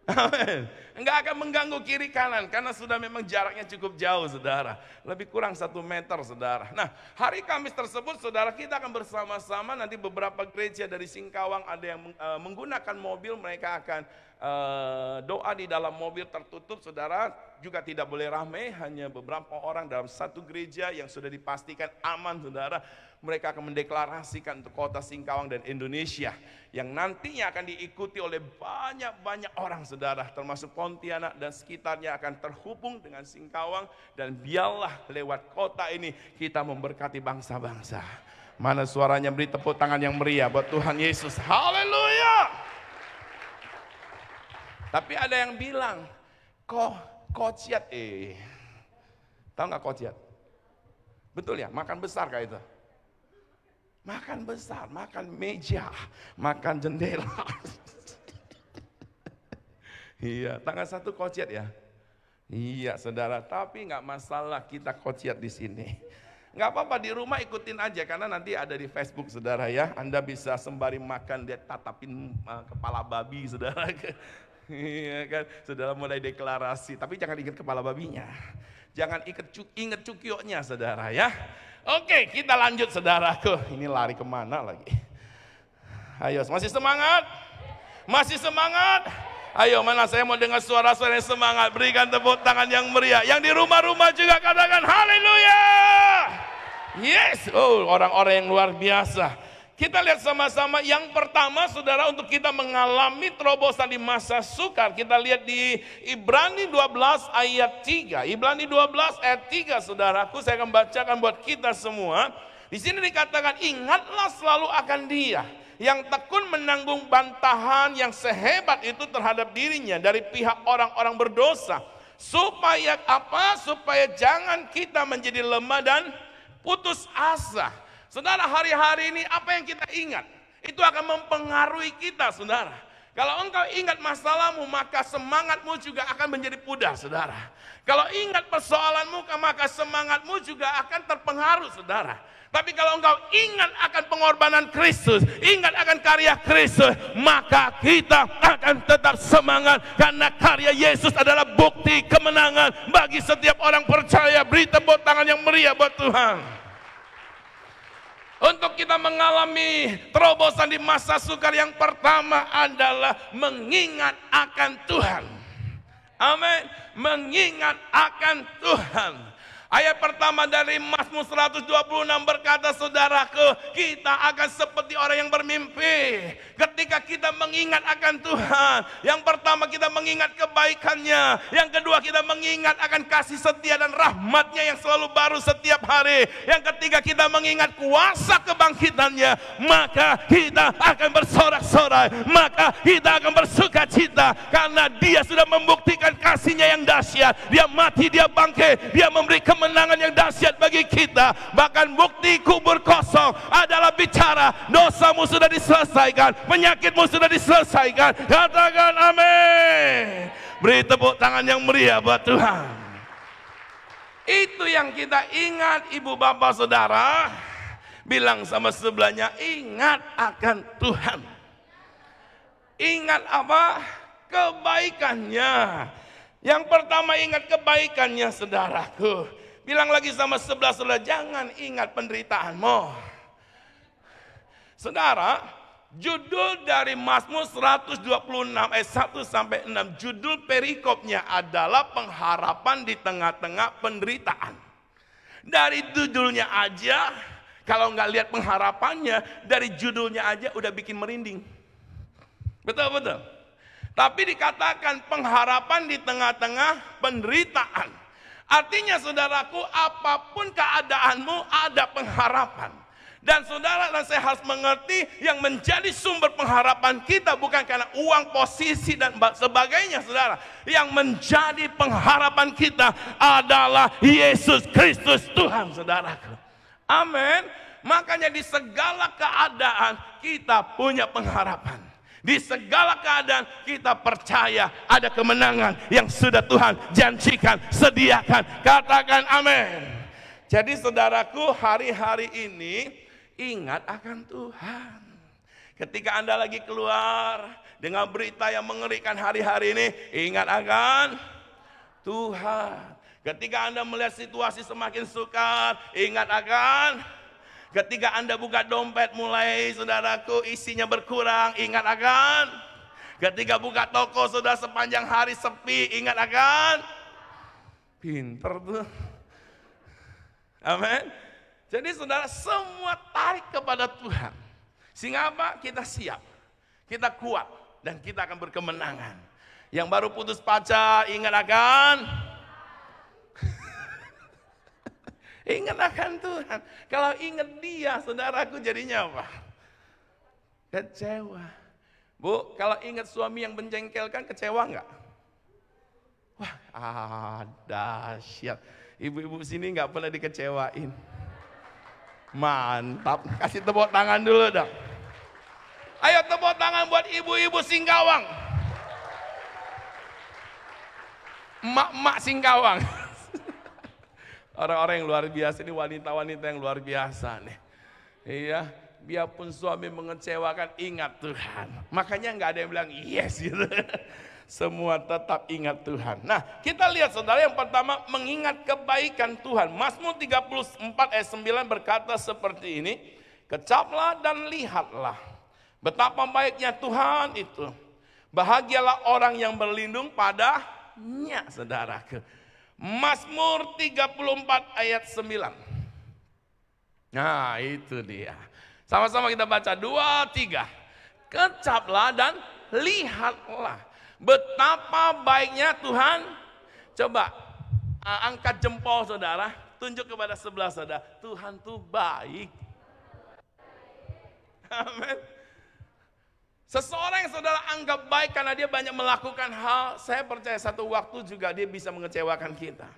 B: Amin. Enggak akan mengganggu kiri kanan karena sudah memang jaraknya cukup jauh saudara. Lebih kurang 1 meter saudara. Nah, hari Kamis tersebut saudara, kita akan bersama-sama, nanti beberapa gereja dari Singkawang ada yang menggunakan mobil, mereka akan doa di dalam mobil tertutup saudara. juga tidak boleh ramai, hanya beberapa orang dalam satu gereja yang sudah dipastikan aman, saudara. Mereka akan mendeklarasikan untuk kota Singkawang dan Indonesia, yang nantinya akan diikuti oleh banyak-banyak orang, saudara, termasuk Pontianak dan sekitarnya akan terhubung dengan Singkawang, dan biarlah lewat kota ini kita memberkati bangsa-bangsa. Mana suaranya? Beri tepuk tangan yang meriah buat Tuhan Yesus. Haleluya. Tapi ada yang bilang, kociat, tahu nggak kociat? Betul ya, makan besar kayak itu. Makan besar, makan meja, makan jendela. Iya, tanggal 1 kociat ya. Iya, saudara. Tapi nggak masalah kita kociat di sini. Nggak apa-apa, di rumah ikutin aja, karena nanti ada di Facebook, saudara ya. Anda bisa sembari makan dia tatapin kepala babi, saudara. Iya kan, saudara mulai deklarasi. Tapi jangan ingat kepala babinya. Jangan ingat cukioknya, saudara ya. Oke, kita lanjut, saudaraku. Ini lari kemana lagi? Ayo, masih semangat? Masih semangat? Ayo, mana saya mau dengar suara-suara yang semangat. Berikan tepuk tangan yang meriah. Yang di rumah-rumah juga katakan haleluya. Yes, orang-orang yang luar biasa. Kita lihat sama-sama yang pertama, saudara, untuk kita mengalami terobosan di masa sukar. Kita lihat di Ibrani 12 ayat 3. Ibrani 12 ayat 3, saudaraku, saya akan bacakan buat kita semua. Di sini dikatakan, ingatlah selalu akan Dia yang tekun menanggung bantahan yang sehebat itu terhadap dirinya dari pihak orang-orang berdosa. Supaya apa? Supaya jangan kita menjadi lemah dan putus asa. Saudara, hari-hari ini apa yang kita ingat, itu akan mempengaruhi kita, saudara. Kalau engkau ingat masalahmu, maka semangatmu juga akan menjadi pudar, saudara. Kalau ingat persoalanmu, maka semangatmu juga akan terpengaruh, saudara. Tapi kalau engkau ingat akan pengorbanan Kristus, ingat akan karya Kristus, maka kita akan tetap semangat. Karena karya Yesus adalah bukti kemenangan bagi setiap orang percaya. Beri tepuk tangan yang meriah buat Tuhan. Untuk kita mengalami terobosan di masa sukar, yang pertama adalah mengingat akan Tuhan. Amin. Mengingat akan Tuhan. Ayat pertama dari Mazmur 126 berkata, saudaraku, kita akan seperti orang yang bermimpi. Ketika kita mengingat akan Tuhan, yang pertama kita mengingat kebaikannya, yang kedua kita mengingat akan kasih setia dan rahmatnya yang selalu baru setiap hari, yang ketiga kita mengingat kuasa kebangkitannya, maka kita akan bersorak-sorai, maka kita akan bersuka cita, karena Dia sudah membuktikan kasihnya yang dahsyat. Dia mati, Dia bangkit, Dia memberi kemenangan yang dahsyat bagi kita. Bahkan bukti kubur kosong adalah bicara dosamu sudah diselesaikan, penyakitmu sudah diselesaikan. Katakan amin. Beri tepuk tangan yang meriah buat Tuhan. Itu yang kita ingat, ibu bapak saudara. Bilang sama sebelahnya, ingat akan Tuhan. Ingat apa? Kebaikannya. Yang pertama ingat kebaikannya, saudaraku. Bilang lagi sama sebelah saudara, jangan ingat penderitaanmu. Saudara, judul dari Mazmur 126 ayat 1 sampai 6, judul perikopnya adalah pengharapan di tengah-tengah penderitaan. Dari judulnya aja, kalau nggak lihat pengharapannya, dari judulnya aja udah bikin merinding. Betul-betul. Tapi dikatakan pengharapan di tengah-tengah penderitaan. Artinya saudaraku, apapun keadaanmu ada pengharapan. Dan saudara dan saya harus mengerti, yang menjadi sumber pengharapan kita bukan karena uang, posisi dan sebagainya, saudara. Yang menjadi pengharapan kita adalah Yesus Kristus Tuhan, saudaraku. Amin. Makanya di segala keadaan kita punya pengharapan. Di segala keadaan kita percaya ada kemenangan yang sudah Tuhan janjikan, sediakan. Katakan amin. Jadi saudaraku, hari-hari ini ingat akan Tuhan. Ketika Anda lagi keluar dengan berita yang mengerikan hari-hari ini, ingat akan Tuhan. Ketika Anda melihat situasi semakin sukar, ingat akan. Ketika Anda buka dompet mulai, saudaraku, isinya berkurang, ingat akan. Ketika buka toko sudah sepanjang hari sepi, ingat akan. Pinter tuh. Amin. Jadi saudara, semua tarik kepada Tuhan. Sehingga apa? Kita siap, kita kuat, dan kita akan berkemenangan. Yang baru putus pacar, ingat akan ingat akan Tuhan. Kalau ingat Dia, saudaraku, jadinya apa? Kecewa. Bu, kalau ingat suami yang menjengkelkan, kecewa enggak? Wah, dahsyat. Ibu-ibu sini enggak pernah dikecewain. Mantap, kasih tepuk tangan dulu dong. Ayo tepuk tangan buat ibu-ibu Singkawang. Emak-emak Singkawang. Orang-orang yang luar biasa ini, wanita-wanita yang luar biasa nih. Iya, biarpun suami mengecewakan, ingat Tuhan. Makanya nggak ada yang bilang yes gitu. Semua tetap ingat Tuhan. Nah, kita lihat saudara, yang pertama mengingat kebaikan Tuhan. Mazmur 34 ayat 9 berkata seperti ini. Kecaplah dan lihatlah betapa baiknya Tuhan itu. Bahagialah orang yang berlindung padanya, saudaraku. Mazmur 34 ayat 9. Nah, itu dia. Sama-sama kita baca 2, 3. Kecaplah dan lihatlah betapa baiknya Tuhan. Coba angkat jempol saudara, tunjuk kepada sebelah saudara, Tuhan tuh baik. Amin. Seseorang yang saudara anggap baik karena dia banyak melakukan hal, saya percaya satu waktu juga dia bisa mengecewakan kita.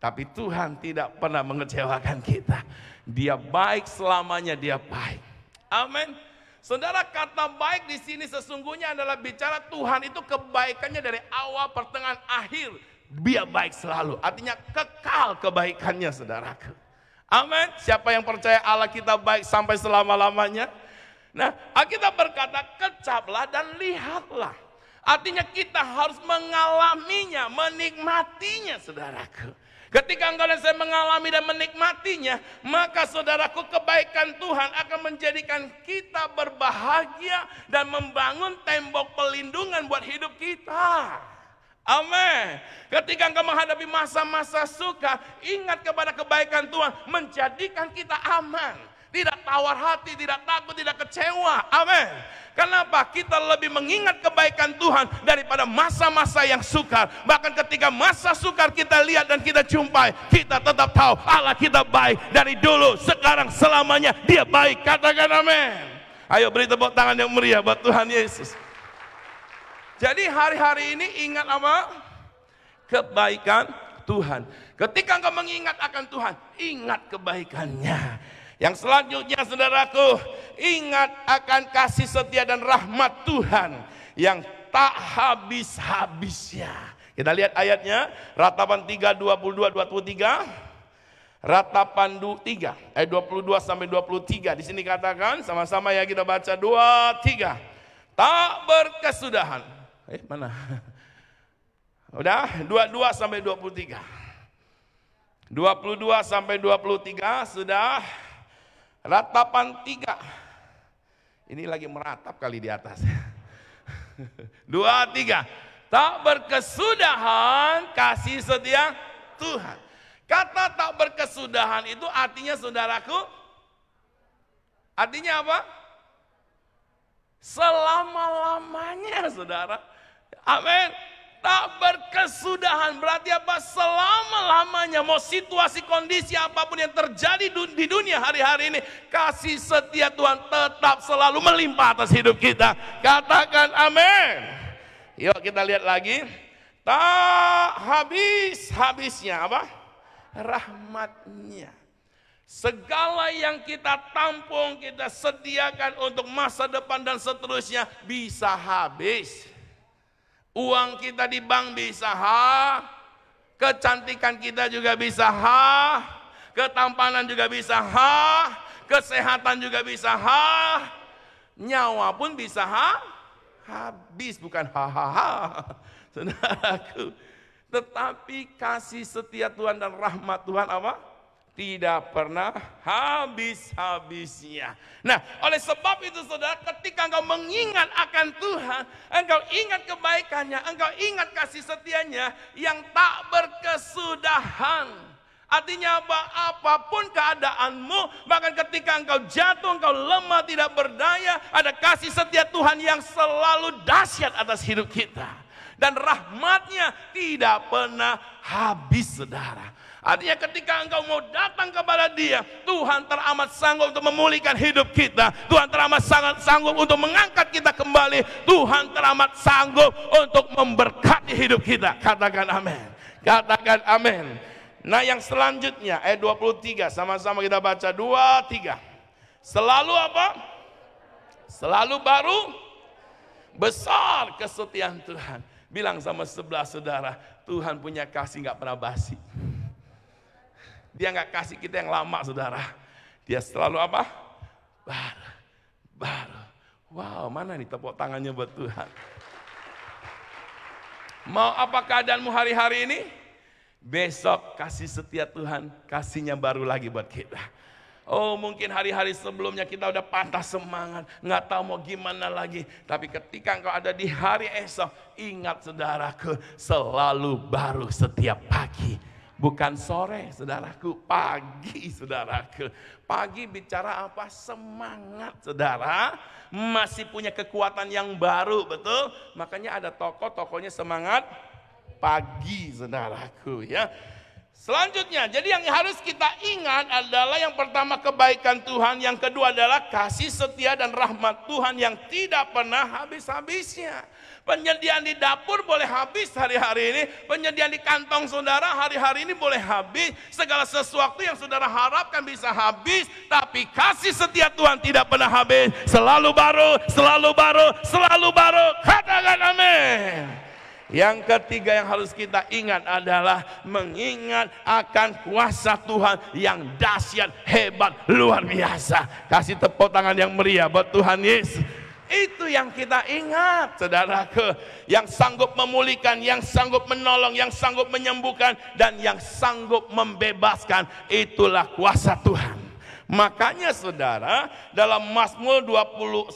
B: Tapi Tuhan tidak pernah mengecewakan kita. Dia baik selamanya, dia baik. Amin. Saudara, kata baik di sini sesungguhnya adalah bicara Tuhan itu kebaikannya dari awal, pertengahan, akhir. Dia baik selalu. Artinya kekal kebaikannya, saudaraku. Amin. Siapa yang percaya Allah kita baik sampai selama-lamanya? Nah, Alkitab berkata kecaplah dan lihatlah. Artinya kita harus mengalaminya, menikmatinya, saudaraku. Ketika engkau dan saya mengalami dan menikmatinya, maka saudaraku, kebaikan Tuhan akan menjadikan kita berbahagia dan membangun tembok pelindungan buat hidup kita. Amin. Ketika engkau menghadapi masa-masa sukar, ingat kepada kebaikan Tuhan, menjadikan kita aman. Tidak tawar hati, tidak takut, tidak kecewa. Amin. Kenapa? Kita lebih mengingat kebaikan Tuhan daripada masa-masa yang sukar. Bahkan ketika masa sukar kita lihat dan kita jumpai, kita tetap tahu Allah kita baik. Dari dulu, sekarang, selamanya Dia baik. Katakan amin. Ayo beri tepuk tangan yang meriah buat Tuhan Yesus. Jadi hari-hari ini ingat apa? Kebaikan Tuhan. Ketika engkau mengingat akan Tuhan, ingat kebaikannya. Yang selanjutnya saudaraku, ingat akan kasih setia dan rahmat Tuhan yang tak habis-habisnya. Kita lihat ayatnya, Ratapan 3, 22, 23. Ratapan 3, ayat 22 sampai 23. Di sini katakan, sama-sama ya kita baca 2, 3. Tak berkesudahan. Mana? Udah, 22 sampai 23. 22 sampai 23 sudah. Ratapan 3. Ini lagi meratap kali di atas. 2, 3. Tak berkesudahan kasih setia Tuhan. Kata tak berkesudahan itu artinya saudaraku, artinya apa? Selama-lamanya, saudara. Amin. Tak berkesudahan berarti apa? Selama-lamanya, mau situasi kondisi apapun yang terjadi di dunia hari-hari ini, kasih setia Tuhan tetap selalu melimpah atas hidup kita. Katakan amin. Yuk kita lihat lagi. Tak habis-habisnya apa? Rahmatnya. Segala yang kita tampung, kita sediakan untuk masa depan dan seterusnya bisa habis. Uang kita di bank bisa kecantikan kita juga bisa ketampanan juga bisa kesehatan juga bisa nyawa pun bisa habis, bukan saudaraku. Tetapi kasih setia Tuhan dan rahmat Tuhan apa? tidak pernah habis-habisnya. Nah, oleh sebab itu saudara, ketika engkau mengingat akan Tuhan, engkau ingat kebaikannya, engkau ingat kasih setianya yang tak berkesudahan. Artinya apa? Apapun keadaanmu, bahkan ketika engkau jatuh, engkau lemah, tidak berdaya, ada kasih setia Tuhan yang selalu dahsyat atas hidup kita. Dan rahmatnya tidak pernah habis, saudara. Artinya ketika engkau mau datang kepada Dia, Tuhan teramat sanggup untuk memulihkan hidup kita. Tuhan teramat sangat sanggup untuk mengangkat kita kembali. Tuhan teramat sanggup untuk memberkati hidup kita. Katakan amin. Katakan amin. Nah, yang selanjutnya ayat 23, sama-sama kita baca 2, 3. Selalu apa? Selalu baru, besar kesetiaan Tuhan. Bilang sama sebelah saudara, Tuhan punya kasih gak pernah basi. Dia nggak kasih kita yang lama, saudara. Dia selalu apa? Baru. Wow, mana nih tepuk tangannya buat Tuhan? Mau apa keadaanmu hari-hari ini? Besok kasih setia Tuhan, kasihnya baru lagi buat kita. Oh, mungkin hari-hari sebelumnya kita udah patah semangat, nggak tahu mau gimana lagi. Tapi ketika engkau ada di hari esok, ingat saudaraku, selalu baru setiap pagi. Bukan sore, saudaraku, pagi, saudaraku. Pagi bicara apa? Semangat, saudara. Masih punya kekuatan yang baru, betul? Makanya ada tokonya semangat pagi, saudaraku, ya. Selanjutnya, jadi yang harus kita ingat adalah yang pertama kebaikan Tuhan, yang kedua adalah kasih setia dan rahmat Tuhan yang tidak pernah habis-habisnya. Penyediaan di dapur boleh habis hari-hari ini, penyediaan di kantong saudara hari-hari ini boleh habis, segala sesuatu yang saudara harapkan bisa habis, tapi kasih setia Tuhan tidak pernah habis, selalu baru, selalu baru, selalu baru. Katakan amin. Yang ketiga yang harus kita ingat adalah mengingat akan kuasa Tuhan yang dahsyat, hebat, luar biasa. Kasih tepuk tangan yang meriah buat Tuhan Yesus. Itu yang kita ingat, saudaraku. Yang sanggup memulihkan, yang sanggup menolong, yang sanggup menyembuhkan, dan yang sanggup membebaskan. Itulah kuasa Tuhan. Makanya saudara, dalam Mazmur 126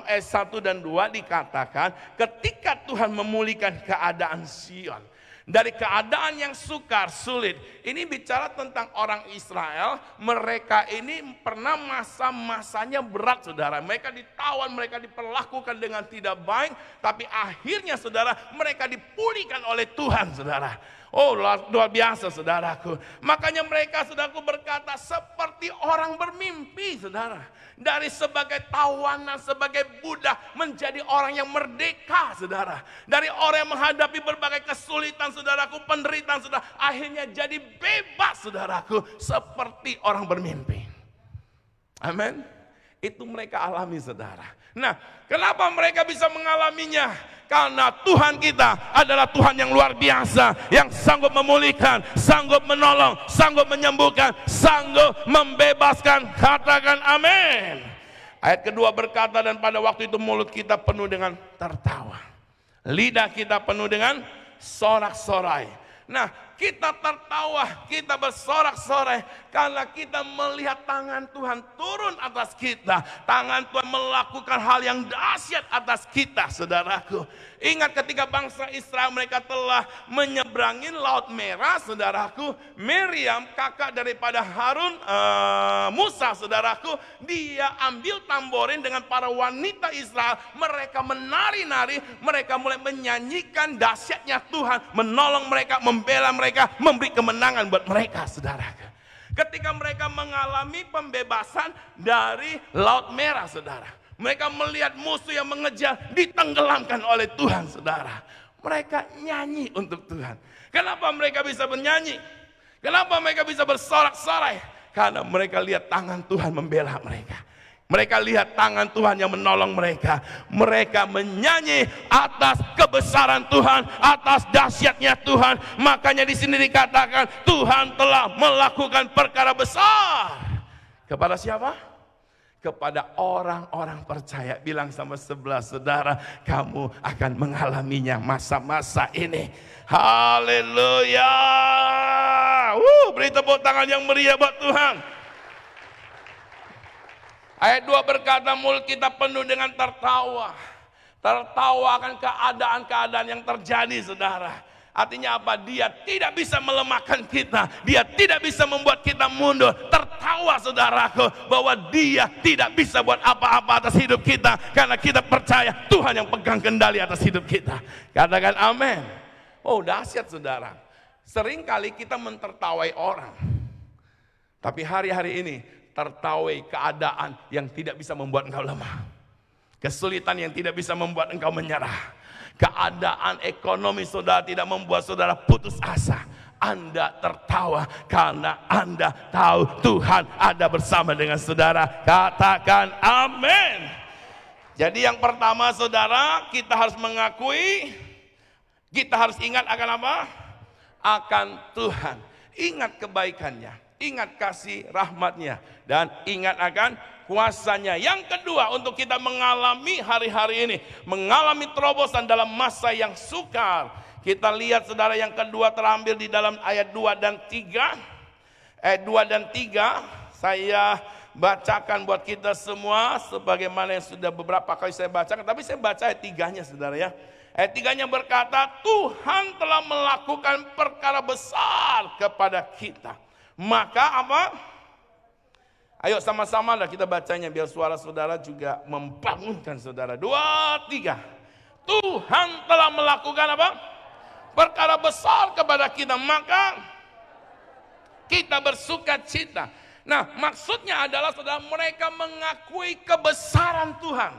B: ayat 1 dan 2 dikatakan, ketika Tuhan memulihkan keadaan Sion, dari keadaan yang sukar, sulit. Ini bicara tentang orang Israel, mereka ini pernah masa-masanya berat, saudara. Mereka ditawan, mereka diperlakukan dengan tidak baik, tapi akhirnya saudara, mereka dipulihkan oleh Tuhan, saudara. Oh, luar biasa, saudaraku. Makanya mereka, saudaraku, berkata seperti orang bermimpi, saudara. Dari sebagai tawanan, sebagai budak, menjadi orang yang merdeka, saudara. Dari orang yang menghadapi berbagai kesulitan, saudaraku, penderitaan, saudara. Akhirnya jadi bebas, saudaraku, seperti orang bermimpi. Amin. Itu mereka alami, saudara. Nah, kenapa mereka bisa mengalaminya? Karena Tuhan kita adalah Tuhan yang luar biasa, yang sanggup memulihkan, sanggup menolong, sanggup menyembuhkan, sanggup membebaskan. Katakan amin. Ayat kedua berkata, dan pada waktu itu mulut kita penuh dengan tertawa, lidah kita penuh dengan sorak-sorai. Nah, kita tertawa, kita bersorak-sorai karena kita melihat tangan Tuhan turun atas kita. Tangan Tuhan melakukan hal yang dahsyat atas kita, saudaraku. Ingat ketika bangsa Israel mereka telah menyeberangi Laut Merah, saudaraku. Miriam, kakak daripada Harun, Musa, saudaraku, dia ambil tamborin dengan para wanita Israel. Mereka menari-nari, mereka mulai menyanyikan dahsyatnya Tuhan, menolong mereka, membela mereka, memberi kemenangan buat mereka, saudaraku. Ketika mereka mengalami pembebasan dari Laut Merah, saudara. Mereka melihat musuh yang mengejar ditenggelamkan oleh Tuhan, saudara. Mereka nyanyi untuk Tuhan. Kenapa mereka bisa bernyanyi? Kenapa mereka bisa bersorak-sorai? Karena mereka lihat tangan Tuhan membela mereka. Mereka lihat tangan Tuhan yang menolong mereka. Mereka menyanyi atas kebesaran Tuhan, atas dahsyatnya Tuhan. Makanya di sini dikatakan Tuhan telah melakukan perkara besar. Kepada siapa? kepada orang-orang percaya. Bilang sama sebelah saudara, kamu akan mengalaminya masa-masa ini. Haleluya. Beri tepuk tangan yang meriah buat Tuhan. Ayat 2 berkata, mulut kita penuh dengan tertawa. Tertawa akan keadaan-keadaan yang terjadi, saudara. Artinya apa? Dia tidak bisa melemahkan kita. Dia tidak bisa membuat kita mundur. Tertawa saudaraku bahwa dia tidak bisa buat apa-apa atas hidup kita. Karena kita percaya Tuhan yang pegang kendali atas hidup kita. Katakan amin. Oh dahsyat saudara. Seringkali kita mentertawai orang. Tapi hari-hari ini tertawai keadaan yang tidak bisa membuat engkau lemah. Kesulitan yang tidak bisa membuat engkau menyerah. Keadaan ekonomi saudara tidak membuat saudara putus asa. Anda tertawa karena Anda tahu Tuhan ada bersama dengan saudara. Katakan amin. Jadi yang pertama saudara, kita harus mengakui, kita harus ingat akan apa? Akan Tuhan. Ingat kebaikannya, ingat kasih rahmatnya, dan ingat akan kuasanya. Yang kedua, untuk kita mengalami hari-hari ini, mengalami terobosan dalam masa yang sukar. Kita lihat saudara, yang kedua terambil di dalam ayat 2 dan 3. Ayat 2 dan 3 saya bacakan buat kita semua sebagaimana yang sudah beberapa kali saya bacakan, tapi saya baca ayat 3-nya saudara ya. Ayat 3-nya berkata, Tuhan telah melakukan perkara besar kepada kita. Maka apa? Ayo sama-sama lah kita bacanya biar suara saudara juga membangunkan saudara. 2, 3. Tuhan telah melakukan apa? Perkara besar kepada kita, maka kita bersuka cita. Nah, maksudnya adalah saudara, mereka mengakui kebesaran Tuhan.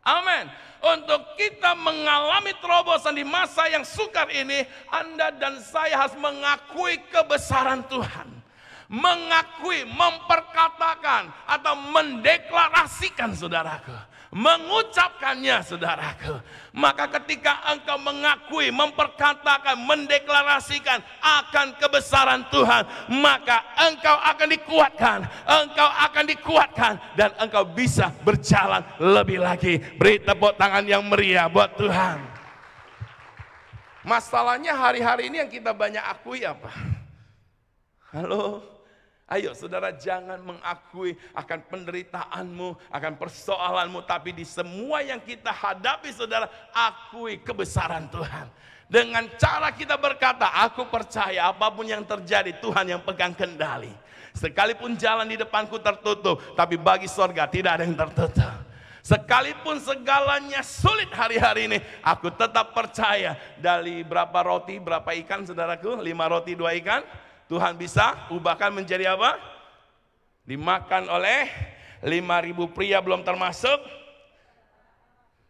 B: Amin. Untuk kita mengalami terobosan di masa yang sukar ini, Anda dan saya harus mengakui kebesaran Tuhan. Mengakui, memperkatakan atau mendeklarasikan saudaraku, mengucapkannya saudaraku. Maka ketika engkau mengakui, memperkatakan, mendeklarasikan akan kebesaran Tuhan, maka engkau akan dikuatkan, dan engkau bisa berjalan lebih lagi. Beri tepuk tangan yang meriah buat Tuhan. Masalahnya hari-hari ini yang kita banyak akui apa? Halo? Ayo saudara, jangan mengakui akan penderitaanmu, akan persoalanmu, tapi di semua yang kita hadapi saudara, akui kebesaran Tuhan. Dengan cara kita berkata, aku percaya apapun yang terjadi Tuhan yang pegang kendali. Sekalipun jalan di depanku tertutup, tapi bagi sorga tidak ada yang tertutup. Sekalipun segalanya sulit hari-hari ini, aku tetap percaya. Dari berapa roti, berapa ikan saudaraku? 5 roti 2 ikan. Tuhan bisa ubahkan menjadi apa? Dimakan oleh 5.000 pria belum termasuk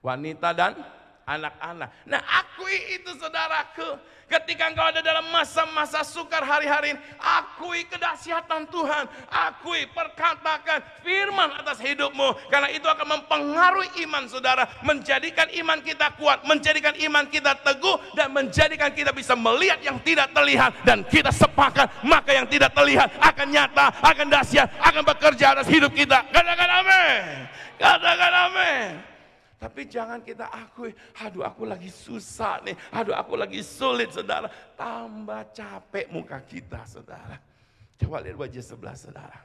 B: wanita dan anak-anak. Nah, akui itu saudaraku. Ketika engkau ada dalam masa-masa sukar hari-hari ini, akui kedahsyatan Tuhan. Akui, perkatakan firman atas hidupmu. Karena itu akan mempengaruhi iman saudara. Menjadikan iman kita kuat, menjadikan iman kita teguh, dan menjadikan kita bisa melihat yang tidak terlihat. Dan kita sepakat, maka yang tidak terlihat akan nyata, akan dahsyat, akan bekerja atas hidup kita. Katakan amin. Katakan amin. Tapi jangan kita akui, aduh aku lagi susah nih, aduh aku lagi sulit saudara. Tambah capek muka kita saudara. Coba lihat wajah sebelah saudara.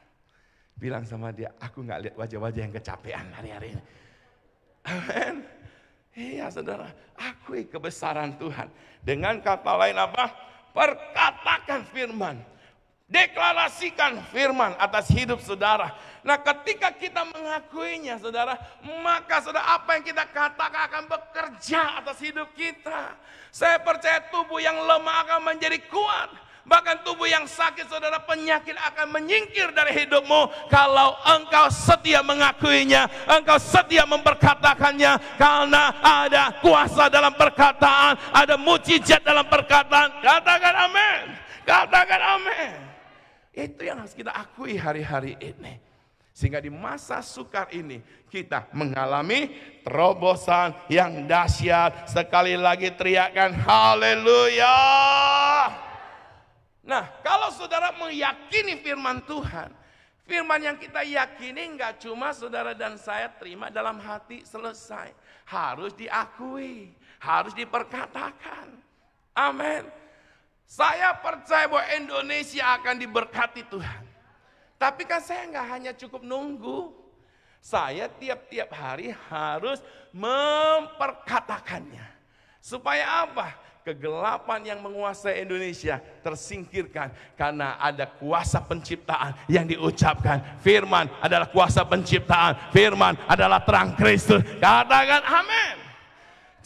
B: Bilang sama dia, aku gak lihat wajah-wajah yang kecapean hari-hari ini. Amin. Iya saudara, akui kebesaran Tuhan. Dengan kata lain apa? Perkatakan firman. Deklarasikan firman atas hidup saudara. Nah, ketika kita mengakuinya saudara, maka saudara, apa yang kita katakan akan bekerja atas hidup kita. Saya percaya tubuh yang lemah akan menjadi kuat. Bahkan tubuh yang sakit saudara, penyakit akan menyingkir dari hidupmu. Kalau engkau setia mengakuinya, engkau setia memperkatakannya. Karena ada kuasa dalam perkataan, ada mukjizat dalam perkataan. Katakan amin. Katakan amin. Itu yang harus kita akui hari-hari ini. Sehingga di masa sukar ini kita mengalami terobosan yang dahsyat. Sekali lagi teriakan haleluya. Nah, kalau saudara meyakini firman Tuhan, Firman yang kita yakini nggak cuma saudara dan saya terima dalam hati selesai. Harus diakui, harus diperkatakan. Amin. Saya percaya bahwa Indonesia akan diberkati Tuhan. Tapi kan saya nggak hanya cukup nunggu. Saya tiap-tiap hari harus memperkatakannya. Supaya apa? Kegelapan yang menguasai Indonesia tersingkirkan karena ada kuasa penciptaan yang diucapkan. Firman adalah kuasa penciptaan. Firman adalah terang Kristus. Katakan amin.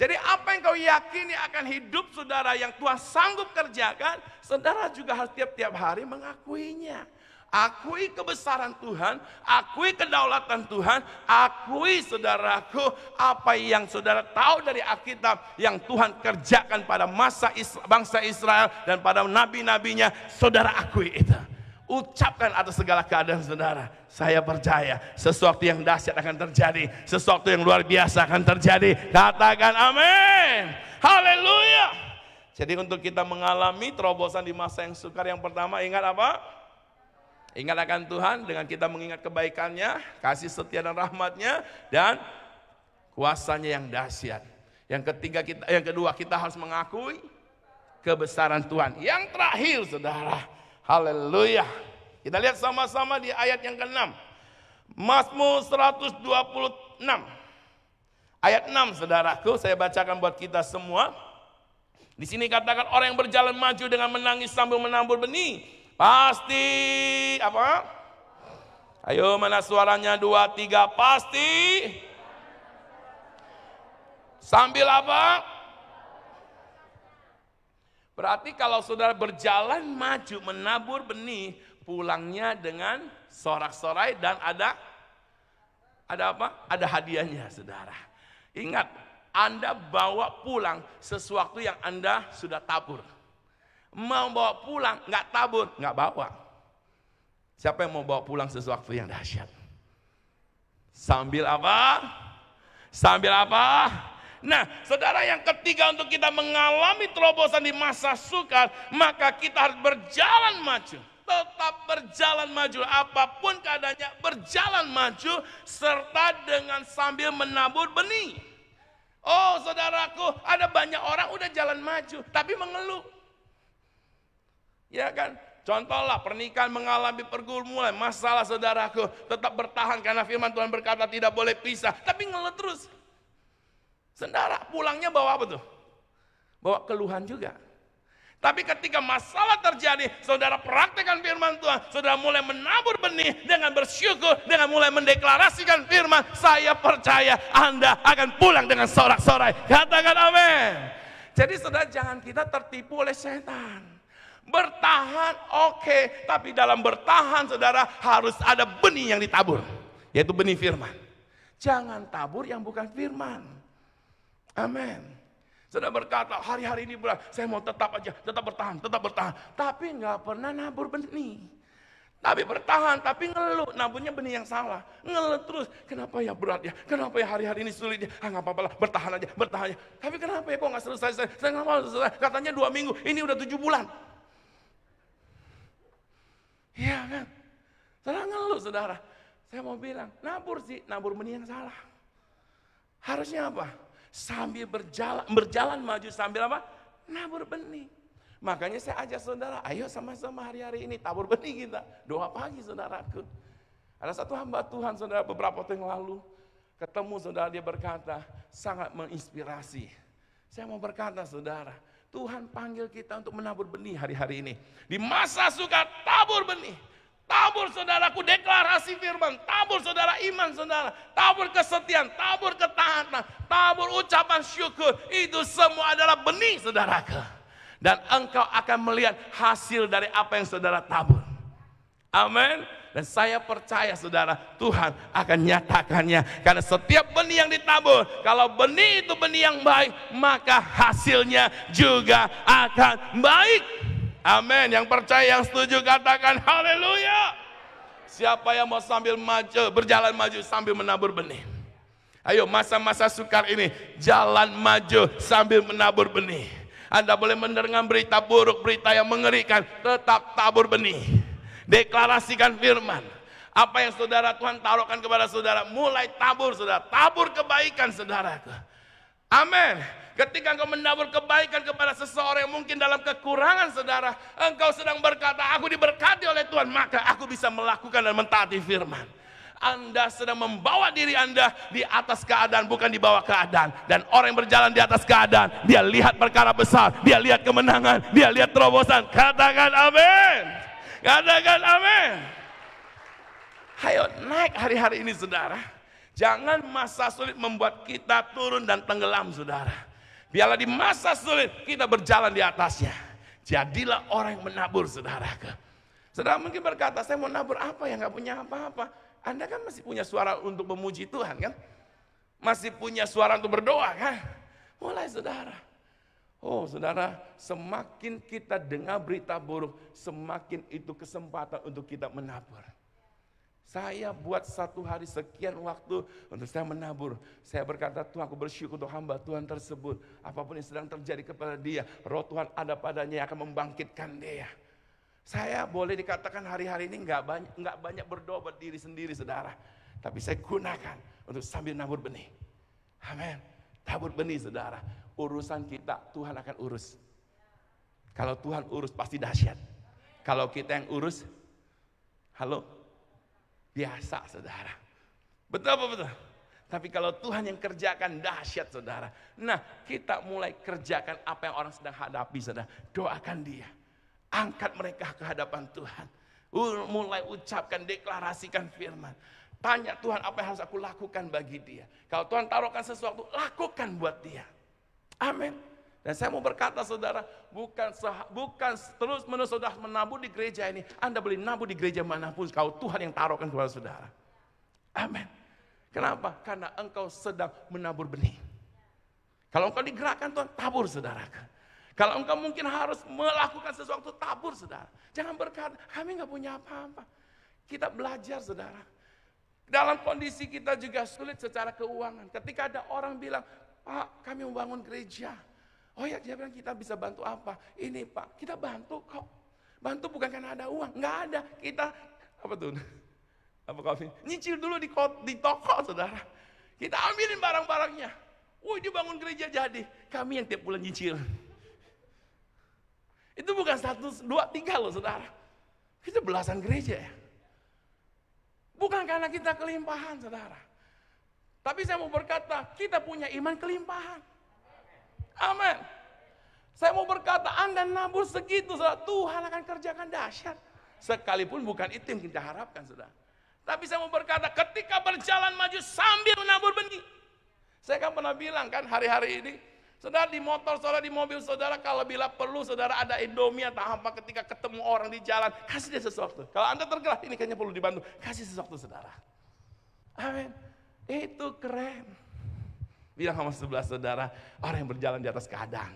B: Jadi apa yang kau yakini akan hidup saudara yang Tuhan sanggup kerjakan, saudara juga harus tiap-tiap hari mengakuinya. Akui kebesaran Tuhan, akui kedaulatan Tuhan, akui saudaraku apa yang saudara tahu dari Alkitab yang Tuhan kerjakan pada masa bangsa Israel dan pada nabi-nabinya, saudara akui itu. Ucapkan atas segala keadaan saudara. Saya percaya sesuatu yang dahsyat akan terjadi, sesuatu yang luar biasa akan terjadi. Katakan amin. Haleluya. Jadi untuk kita mengalami terobosan di masa yang sukar, yang pertama ingat apa? Ingat akan Tuhan dengan kita mengingat kebaikannya, kasih setia dan rahmatnya, dan kuasanya yang dahsyat. Yang kedua kita harus mengakui kebesaran Tuhan. Yang terakhir saudara, haleluya. Kita lihat sama-sama di ayat yang ke-6. Mazmur 126. Ayat 6 saudaraku, saya bacakan buat kita semua. Di sini katakan orang yang berjalan maju dengan menangis sambil menabur benih. Pasti apa? Ayo mana suaranya 2, 3 pasti. Sambil apa? Berarti kalau saudara berjalan maju menabur benih, pulangnya dengan sorak-sorai dan ada apa? Ada hadiahnya saudara. Ingat, Anda bawa pulang sesuatu yang Anda sudah tabur. Mau bawa pulang, nggak tabur, nggak bawa. Siapa yang mau bawa pulang sesuatu yang dahsyat? Sambil apa? Sambil apa? Nah, saudara, yang ketiga untuk kita mengalami terobosan di masa sukar, maka kita harus berjalan maju. Tetap berjalan maju, apapun keadaannya berjalan maju, serta dengan sambil menabur benih. Oh saudaraku, ada banyak orang udah jalan maju, tapi mengeluh. Ya kan, contohlah pernikahan mengalami pergumulan, masalah saudaraku, tetap bertahan karena firman Tuhan berkata tidak boleh pisah, tapi ngeluh terus. Saudara, pulangnya bawa apa tuh? Bawa keluhan juga. Tapi ketika masalah terjadi, saudara praktekkan firman Tuhan, saudara mulai menabur benih dengan bersyukur, dengan mulai mendeklarasikan firman, saya percaya Anda akan pulang dengan sorak-sorai. Katakan amin. Jadi saudara, jangan kita tertipu oleh setan. Bertahan oke, tapi dalam bertahan saudara harus ada benih yang ditabur, yaitu benih firman. Jangan tabur yang bukan firman. Amin. Saudara berkata hari-hari ini saya mau tetap bertahan, tapi nggak pernah nabur benih. Tapi bertahan, tapi ngeluh, naburnya benih yang salah. Ngeluh terus, kenapa ya berat ya, kenapa ya hari-hari ini sulit ya, nggak apa-apa lah, bertahan aja. Tapi kenapa ya kok nggak selesai, saya nggak mau selesai, katanya 2 minggu, ini udah 7 bulan. Iya kan, saudara ngeluh saudara. Saya mau bilang, nabur benih yang salah. Harusnya apa? Sambil berjalan maju sambil apa? Nabur benih. Makanya saya ajak saudara, ayo sama-sama hari-hari ini tabur benih kita. Doa pagi saudaraku. Ada satu hamba Tuhan saudara beberapa waktu yang lalu, ketemu saudara, dia berkata, sangat menginspirasi. Saya mau berkata saudara, Tuhan panggil kita untuk menabur benih hari-hari ini. Di masa sukar, tabur benih. Tabur saudaraku deklarasi firman, tabur saudara iman saudara, tabur kesetiaan, tabur ketaatan, tabur ucapan syukur. Itu semua adalah benih saudaraku. Dan engkau akan melihat hasil dari apa yang saudara tabur. Amin. Dan saya percaya saudara, Tuhan akan nyatakannya. Karena setiap benih yang ditabur, kalau benih itu benih yang baik, maka hasilnya juga akan baik. Amin. Yang percaya, yang setuju katakan haleluya. Siapa yang mau sambil berjalan maju sambil menabur benih? Ayo masa-masa sukar ini, jalan maju sambil menabur benih. Anda boleh mendengar berita buruk, berita yang mengerikan, tetap tabur benih. Deklarasikan firman. Apa yang saudara Tuhan taruhkan kepada saudara, mulai tabur saudara. Tabur kebaikan saudaraku. Amin. Ketika engkau menabur kebaikan kepada seseorang yang mungkin dalam kekurangan saudara, engkau sedang berkata, aku diberkati oleh Tuhan, maka aku bisa melakukan dan mentaati firman. Anda sedang membawa diri Anda di atas keadaan, bukan di bawah keadaan. Dan orang yang berjalan di atas keadaan, dia lihat perkara besar, dia lihat kemenangan, dia lihat terobosan. Katakan amin. Katakan amin. Ayo naik hari-hari ini saudara. Jangan masa sulit membuat kita turun dan tenggelam saudara. Biarlah di masa sulit kita berjalan di atasnya. Jadilah orang yang menabur saudara. Saudara mungkin berkata, saya mau nabur apa ya, nggak punya apa-apa. Anda kan masih punya suara untuk memuji Tuhan kan? Masih punya suara untuk berdoa kan? Mulai saudara. Oh saudara, semakin kita dengar berita buruk, semakin itu kesempatan untuk kita menabur. Saya buat satu hari sekian waktu untuk saya menabur. Saya berkata, Tuhan aku bersyukur untuk hamba Tuhan tersebut. Apapun yang sedang terjadi kepada dia, roh Tuhan ada padanya yang akan membangkitkan dia. Saya boleh dikatakan hari-hari ini nggak banyak berdoa buat diri sendiri saudara. Tapi saya gunakan untuk sambil nabur benih. Amin. Tabur benih saudara. Urusan kita Tuhan akan urus. Kalau Tuhan urus pasti dahsyat. Kalau kita yang urus, halo? Biasa saudara. Betul apa betul? Tapi kalau Tuhan yang kerjakan dahsyat saudara. Nah kita mulai kerjakan apa yang orang sedang hadapi saudara. Doakan dia. Angkat mereka ke hadapan Tuhan. Mulai ucapkan, deklarasikan firman. Tanya Tuhan apa yang harus aku lakukan bagi dia. Kalau Tuhan taruhkan sesuatu, lakukan buat dia. Amin. Dan saya mau berkata saudara, bukan terus menerus saudara menabur di gereja ini. Anda boleh nabur di gereja manapun kalau Tuhan yang taruhkan kepada saudara. Amin. Kenapa? Karena engkau sedang menabur benih. Kalau engkau digerakkan Tuhan, tabur saudara. Kalau engkau mungkin harus melakukan sesuatu, tabur saudara. Jangan berkata, kami nggak punya apa-apa. Kita belajar saudara. Dalam kondisi kita juga sulit secara keuangan. Ketika ada orang bilang, Pak kami membangun gereja. Oh ya, dia bilang kita bisa bantu apa? Ini Pak, kita bantu kok. Bantu bukan karena ada uang, nggak ada. Kita apa tuh? Apa kau nyicil dulu di toko, saudara. Kita ambilin barang-barangnya. Woi, dia bangun gereja jadi. Kami yang tiap bulan nyicil. Itu bukan 1, 2, 3 loh, saudara. Kita belasan gereja ya. Bukan karena kita kelimpahan, saudara. Tapi saya mau berkata, kita punya iman kelimpahan. Amin. Saya mau berkata, Anda nabur segitu, saudara, Tuhan akan kerjakan dahsyat. Sekalipun bukan itu yang kita harapkan, saudara. Tapi saya mau berkata, ketika berjalan maju sambil menabur benih. Saya kan pernah bilang kan hari-hari ini, saudara di motor, saudara di mobil saudara, kalau bila perlu saudara ada Indomie atau apa ketika ketemu orang di jalan, kasih dia sesuatu. Kalau Anda tergerak, ini kayaknya perlu dibantu, kasih sesuatu saudara. Amin. Itu keren. Bilang sama sebelah saudara, orang yang berjalan di atas keadaan.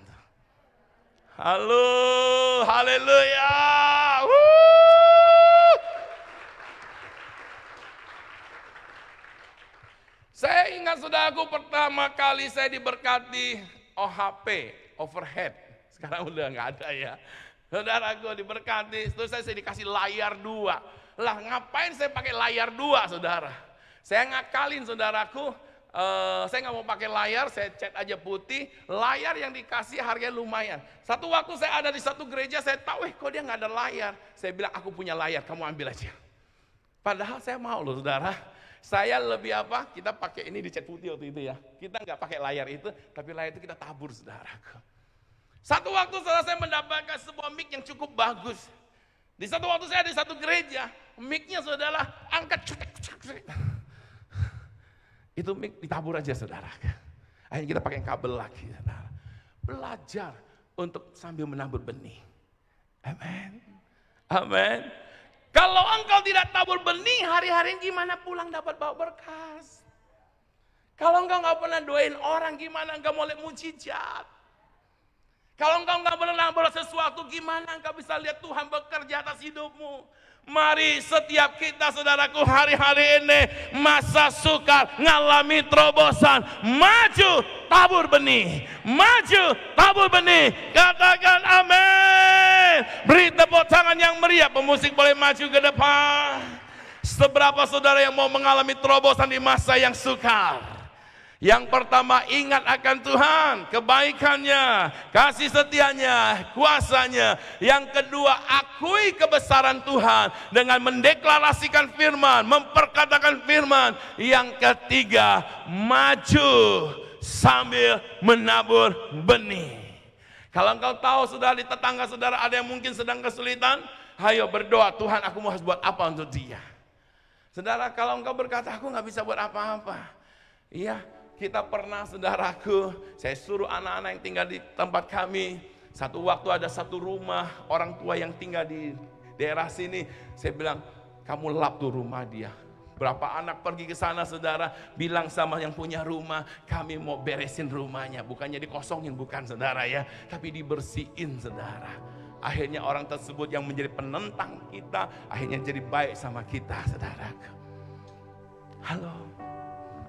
B: Halo, haleluya. Saya ingat saudaraku pertama kali saya diberkati OHP, overhead. Sekarang udah nggak ada ya. Saudaraku diberkati, terus saya dikasih layar 2. Lah ngapain saya pakai layar 2 saudara? Saya ngakalin saudaraku. Saya nggak mau pakai layar, saya cat aja putih. Layar yang dikasih harganya lumayan. Satu waktu saya ada di satu gereja, saya tahu, kok dia nggak ada layar. Saya bilang, aku punya layar, kamu ambil aja. Padahal saya mau loh saudara. Saya lebih apa? Kita pakai ini di cat putih waktu itu ya. Kita nggak pakai layar itu, tapi layar itu kita tabur saudara. Satu waktu saudara saya mendapatkan sebuah mic yang cukup bagus. Di satu waktu saya di satu gereja, mic-nya saudara angkat cek. Itu mic ditabur aja saudara. Akhirnya kita pakai kabel lagi saudara. Belajar untuk sambil menabur benih. Amin. Amin. Kalau engkau tidak tabur benih hari-hari gimana pulang dapat bawa berkas? Kalau engkau nggak pernah doain orang gimana engkau mau lihat mujizat? Kalau engkau nggak pernah nabur sesuatu gimana engkau bisa lihat Tuhan bekerja atas hidupmu? Mari setiap kita saudaraku hari-hari ini masa sukar ngalami terobosan, maju tabur benih, maju tabur benih, katakan amin. Beri tepuk tangan yang meriah, pemusik boleh maju ke depan. Seberapa saudara yang mau mengalami terobosan di masa yang sukar? Yang pertama, ingat akan Tuhan, kebaikannya, kasih setianya, kuasanya. Yang kedua, akui kebesaran Tuhan dengan mendeklarasikan firman, memperkatakan firman. Yang ketiga, maju sambil menabur benih. Kalau engkau tahu saudara di tetangga saudara ada yang mungkin sedang kesulitan, ayo berdoa, Tuhan aku mau buat apa untuk dia. Saudara, kalau engkau berkata aku nggak bisa buat apa-apa, iya. Kita pernah saudaraku, saya suruh anak-anak yang tinggal di tempat kami. Satu waktu ada satu rumah orang tua yang tinggal di daerah sini. Saya bilang, kamu lap tuh rumah dia. Berapa anak pergi ke sana saudara, bilang sama yang punya rumah, kami mau beresin rumahnya. Bukannya dikosongin, bukan saudara ya, tapi dibersihin saudara. Akhirnya orang tersebut yang menjadi penentang kita, akhirnya jadi baik sama kita saudaraku. Halo.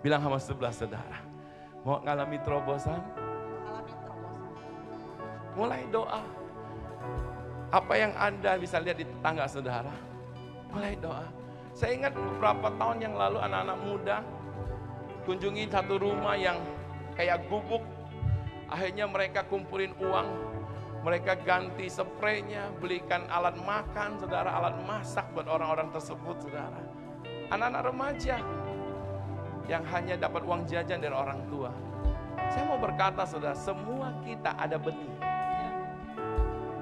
B: Bilang sama sebelah saudara, mau ngalami terobosan? Mulai doa. Apa yang Anda bisa lihat di tetangga saudara, mulai doa. Saya ingat beberapa tahun yang lalu anak-anak muda kunjungi satu rumah yang kayak gubuk. Akhirnya mereka kumpulin uang, mereka ganti spraynya, belikan alat makan saudara, alat masak buat orang-orang tersebut saudara. Anak-anak remaja yang hanya dapat uang jajan dari orang tua. Saya mau berkata saudara, semua kita ada benih.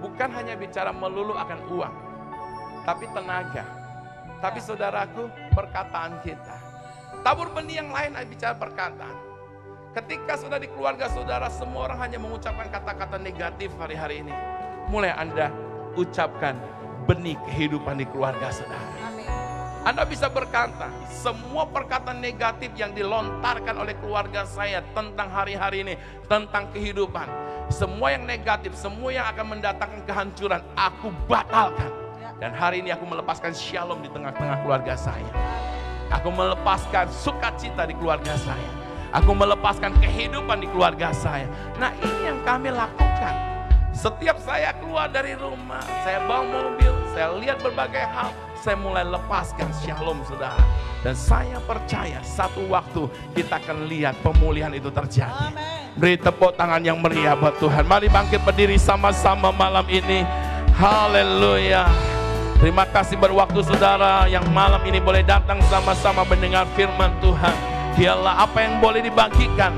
B: Bukan hanya bicara melulu akan uang, tapi tenaga. Tapi saudaraku, perkataan kita. Tabur benih yang lain bicara perkataan. Ketika sudah di keluarga saudara, semua orang hanya mengucapkan kata-kata negatif hari-hari ini. Mulai Anda ucapkan benih kehidupan di keluarga saudara. Anda bisa berkata, semua perkataan negatif yang dilontarkan oleh keluarga saya tentang hari-hari ini, tentang kehidupan, semua yang negatif, semua yang akan mendatangkan kehancuran, aku batalkan. Dan hari ini aku melepaskan shalom di tengah-tengah keluarga saya. Aku melepaskan sukacita di keluarga saya. Aku melepaskan kehidupan di keluarga saya. Nah, ini yang kami lakukan. Setiap saya keluar dari rumah, saya bawa mobil, saya lihat berbagai hal, saya mulai lepaskan shalom saudara. Dan saya percaya satu waktu kita akan lihat pemulihan itu terjadi. Amen. Beri tepuk tangan yang meriah buat Tuhan. Mari bangkit berdiri sama-sama malam ini. Haleluya. Terima kasih berwaktu saudara yang malam ini boleh datang sama-sama mendengar firman Tuhan. Biarlah apa yang boleh dibagikan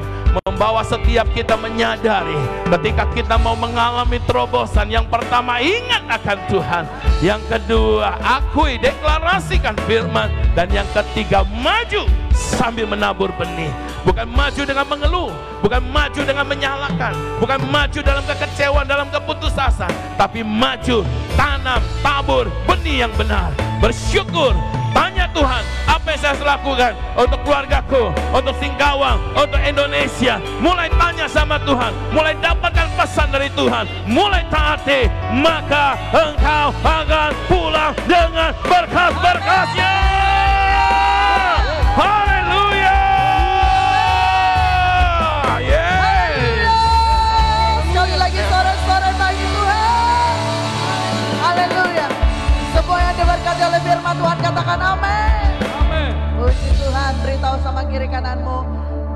B: membawa setiap kita menyadari ketika kita mau mengalami terobosan. Yang pertama, ingat akan Tuhan. Yang kedua, akui, deklarasikan firman. Dan yang ketiga, maju sambil menabur benih. Bukan maju dengan mengeluh, bukan maju dengan menyalahkan, bukan maju dalam kekecewaan, dalam keputusasaan, tapi maju, tanam, tabur benih yang benar. Bersyukur, tanya Tuhan, apa yang saya harus lakukan untuk keluargaku, untuk Singkawang, untuk Indonesia. Mulai tanya sama Tuhan, mulai dapatkan pesan dari Tuhan, mulai taati, maka engkau akan pulang dengan berkat-berkatnya. Haleluya. Yes.
A: Sekali lagi sorak-sorai bagi Tuhan. Haleluya. Semua yang diberkati oleh firman Tuhan katakan amin.
B: Amin.
A: Puji Tuhan, beritahu sama kiri kananmu,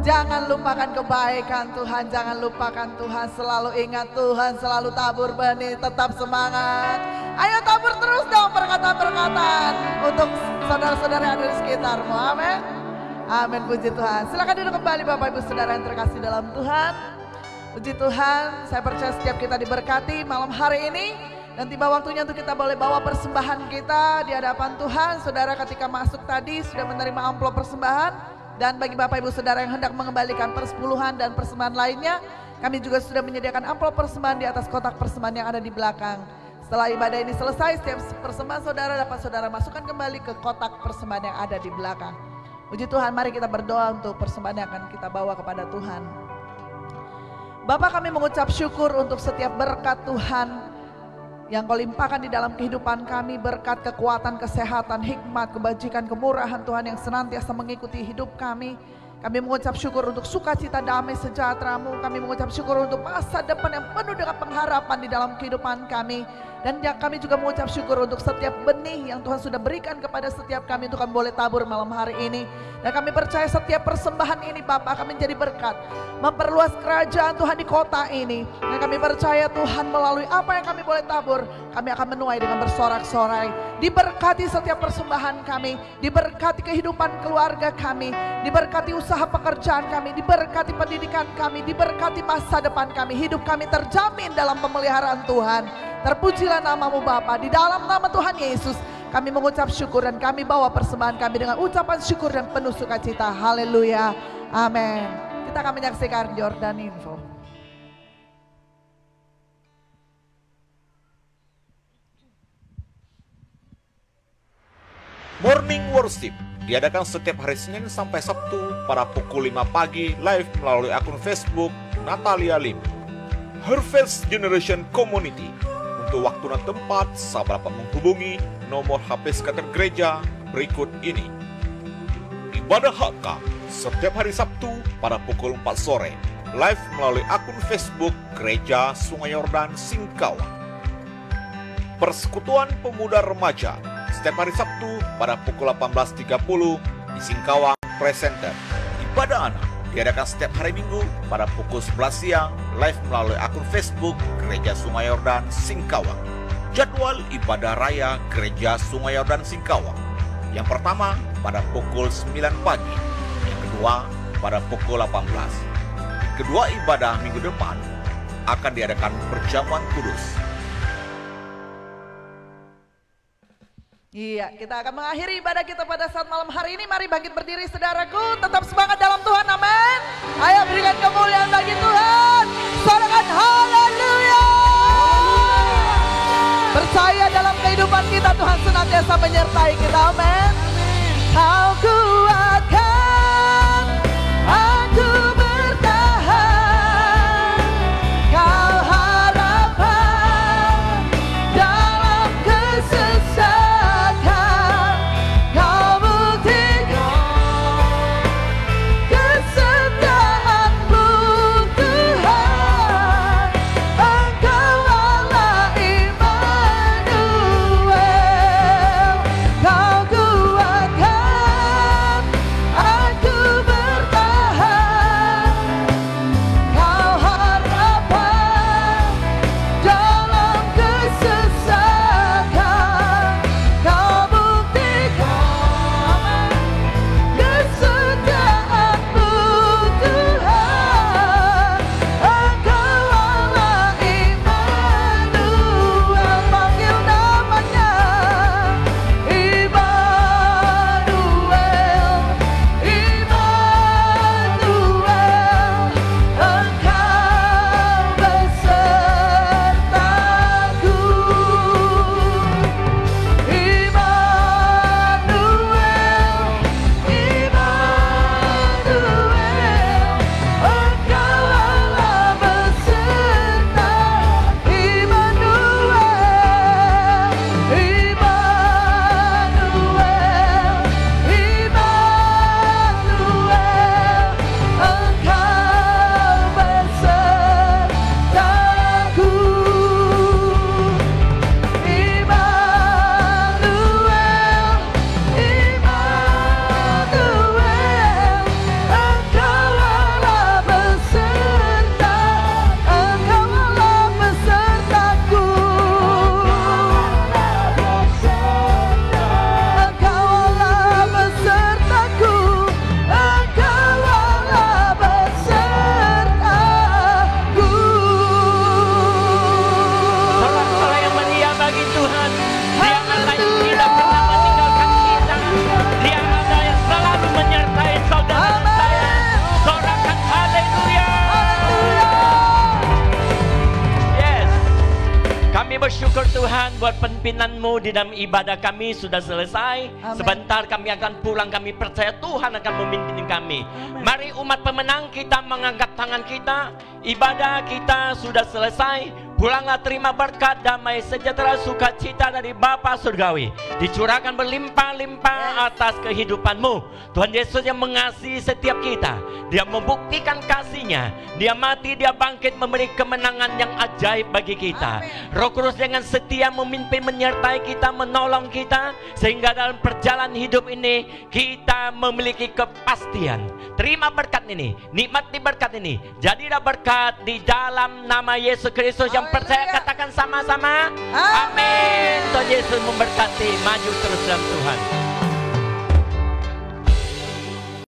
A: jangan lupakan kebaikan Tuhan, jangan lupakan Tuhan, selalu ingat Tuhan, selalu tabur benih, tetap semangat. Ayo tabur terus dong perkataan-perkataan untuk saudara-saudara yang ada di sekitarmu, amin. Amin, puji Tuhan. Silakan duduk kembali Bapak Ibu Saudara yang terkasih dalam Tuhan. Puji Tuhan, saya percaya setiap kita diberkati malam hari ini. Dan tiba waktunya untuk kita boleh bawa persembahan kita di hadapan Tuhan. Saudara ketika masuk tadi sudah menerima amplop persembahan. Dan bagi Bapak Ibu Saudara yang hendak mengembalikan persepuluhan dan persembahan lainnya, kami juga sudah menyediakan amplop persembahan di atas kotak persembahan yang ada di belakang. Setelah ibadah ini selesai, setiap persembahan saudara dapat saudara masukkan kembali ke kotak persembahan yang ada di belakang. Puji Tuhan, mari kita berdoa untuk persembahan yang akan kita bawa kepada Tuhan. Bapa, kami mengucap syukur untuk setiap berkat Tuhan yang Kau limpahkan di dalam kehidupan kami, berkat kekuatan, kesehatan, hikmat, kebajikan, kemurahan Tuhan yang senantiasa mengikuti hidup kami. Kami mengucap syukur untuk sukacita, damai, sejahtera-Mu. Kami mengucap syukur untuk masa depan yang penuh dengan pengharapan di dalam kehidupan kami. Dan kami juga mengucap syukur untuk setiap benih yang Tuhan sudah berikan kepada setiap kami untuk kami boleh tabur malam hari ini. Dan kami percaya setiap persembahan ini Bapa akan menjadi berkat, memperluas kerajaan Tuhan di kota ini. Dan kami percaya Tuhan melalui apa yang kami boleh tabur, kami akan menuai dengan bersorak-sorai. Diberkati setiap persembahan kami, diberkati kehidupan keluarga kami, diberkati usaha pekerjaan kami, diberkati pendidikan kami, diberkati masa depan kami. Hidup kami terjamin dalam pemeliharaan Tuhan. Terpujilah nama-Mu Bapa, di dalam nama Tuhan Yesus kami mengucap syukur dan kami bawa persembahan kami dengan ucapan syukur dan penuh sukacita. Haleluya, amin. Kita akan menyaksikan Jordan Info.
C: Morning Worship diadakan setiap hari Senin sampai Sabtu pada pukul 5 pagi live melalui akun Facebook Natalia Lim. Harvest Generation Community. Untuk waktu dan tempat, sahabat dapat menghubungi nomor HP sekretariat gereja berikut ini. Ibadah HK setiap hari Sabtu pada pukul 4 sore, live melalui akun Facebook Gereja Sungai Yordan Singkawang. Persekutuan Pemuda Remaja setiap hari Sabtu pada pukul 18.30 di Singkawang Presenter. Ibadah anak diadakan setiap hari Minggu pada pukul 11 siang, live melalui akun Facebook Gereja Sungai Yordan Singkawang. Jadwal ibadah raya Gereja Sungai Yordan Singkawang. Yang pertama pada pukul 9 pagi, yang kedua pada pukul 18. Kedua ibadah minggu depan akan diadakan perjamuan kudus.
A: Iya, kita akan mengakhiri ibadah kita pada saat malam hari ini. Mari bangkit berdiri saudaraku, tetap semangat dalam Tuhan, amin. Ayo berikan kemuliaan bagi Tuhan, sorakan haleluya. Percaya dalam kehidupan kita Tuhan senantiasa menyertai kita, amin. Kau kuatkan, aku bertahan, kau harapan dalam kesesatan.
D: bersyukur Tuhan buat pimpinan-Mu di dalam ibadah kami sudah selesai.
A: Amen.
D: Sebentar kami akan pulang, kami percaya Tuhan akan memimpin kami.
A: Amen.
D: Mari umat pemenang kita mengangkat tangan kita. Ibadah kita sudah selesai. Pulanglah terima berkat, damai, sejahtera, sukacita dari Bapa Surgawi dicurahkan berlimpah-limpah atas kehidupanmu. Tuhan Yesus yang mengasihi setiap kita, Dia membuktikan kasih-Nya, Dia mati, Dia bangkit, memberi kemenangan yang ajaib bagi kita. Roh Kudus dengan setia memimpin, menyertai kita, menolong kita, sehingga dalam perjalanan hidup ini kita memiliki kepastian. Terima berkat ini, nikmati berkat ini, jadilah berkat di dalam nama Yesus Kristus. Yang percaya katakan sama-sama, amin. Tuhan Yesus memberkati, maju terus dalam Tuhan.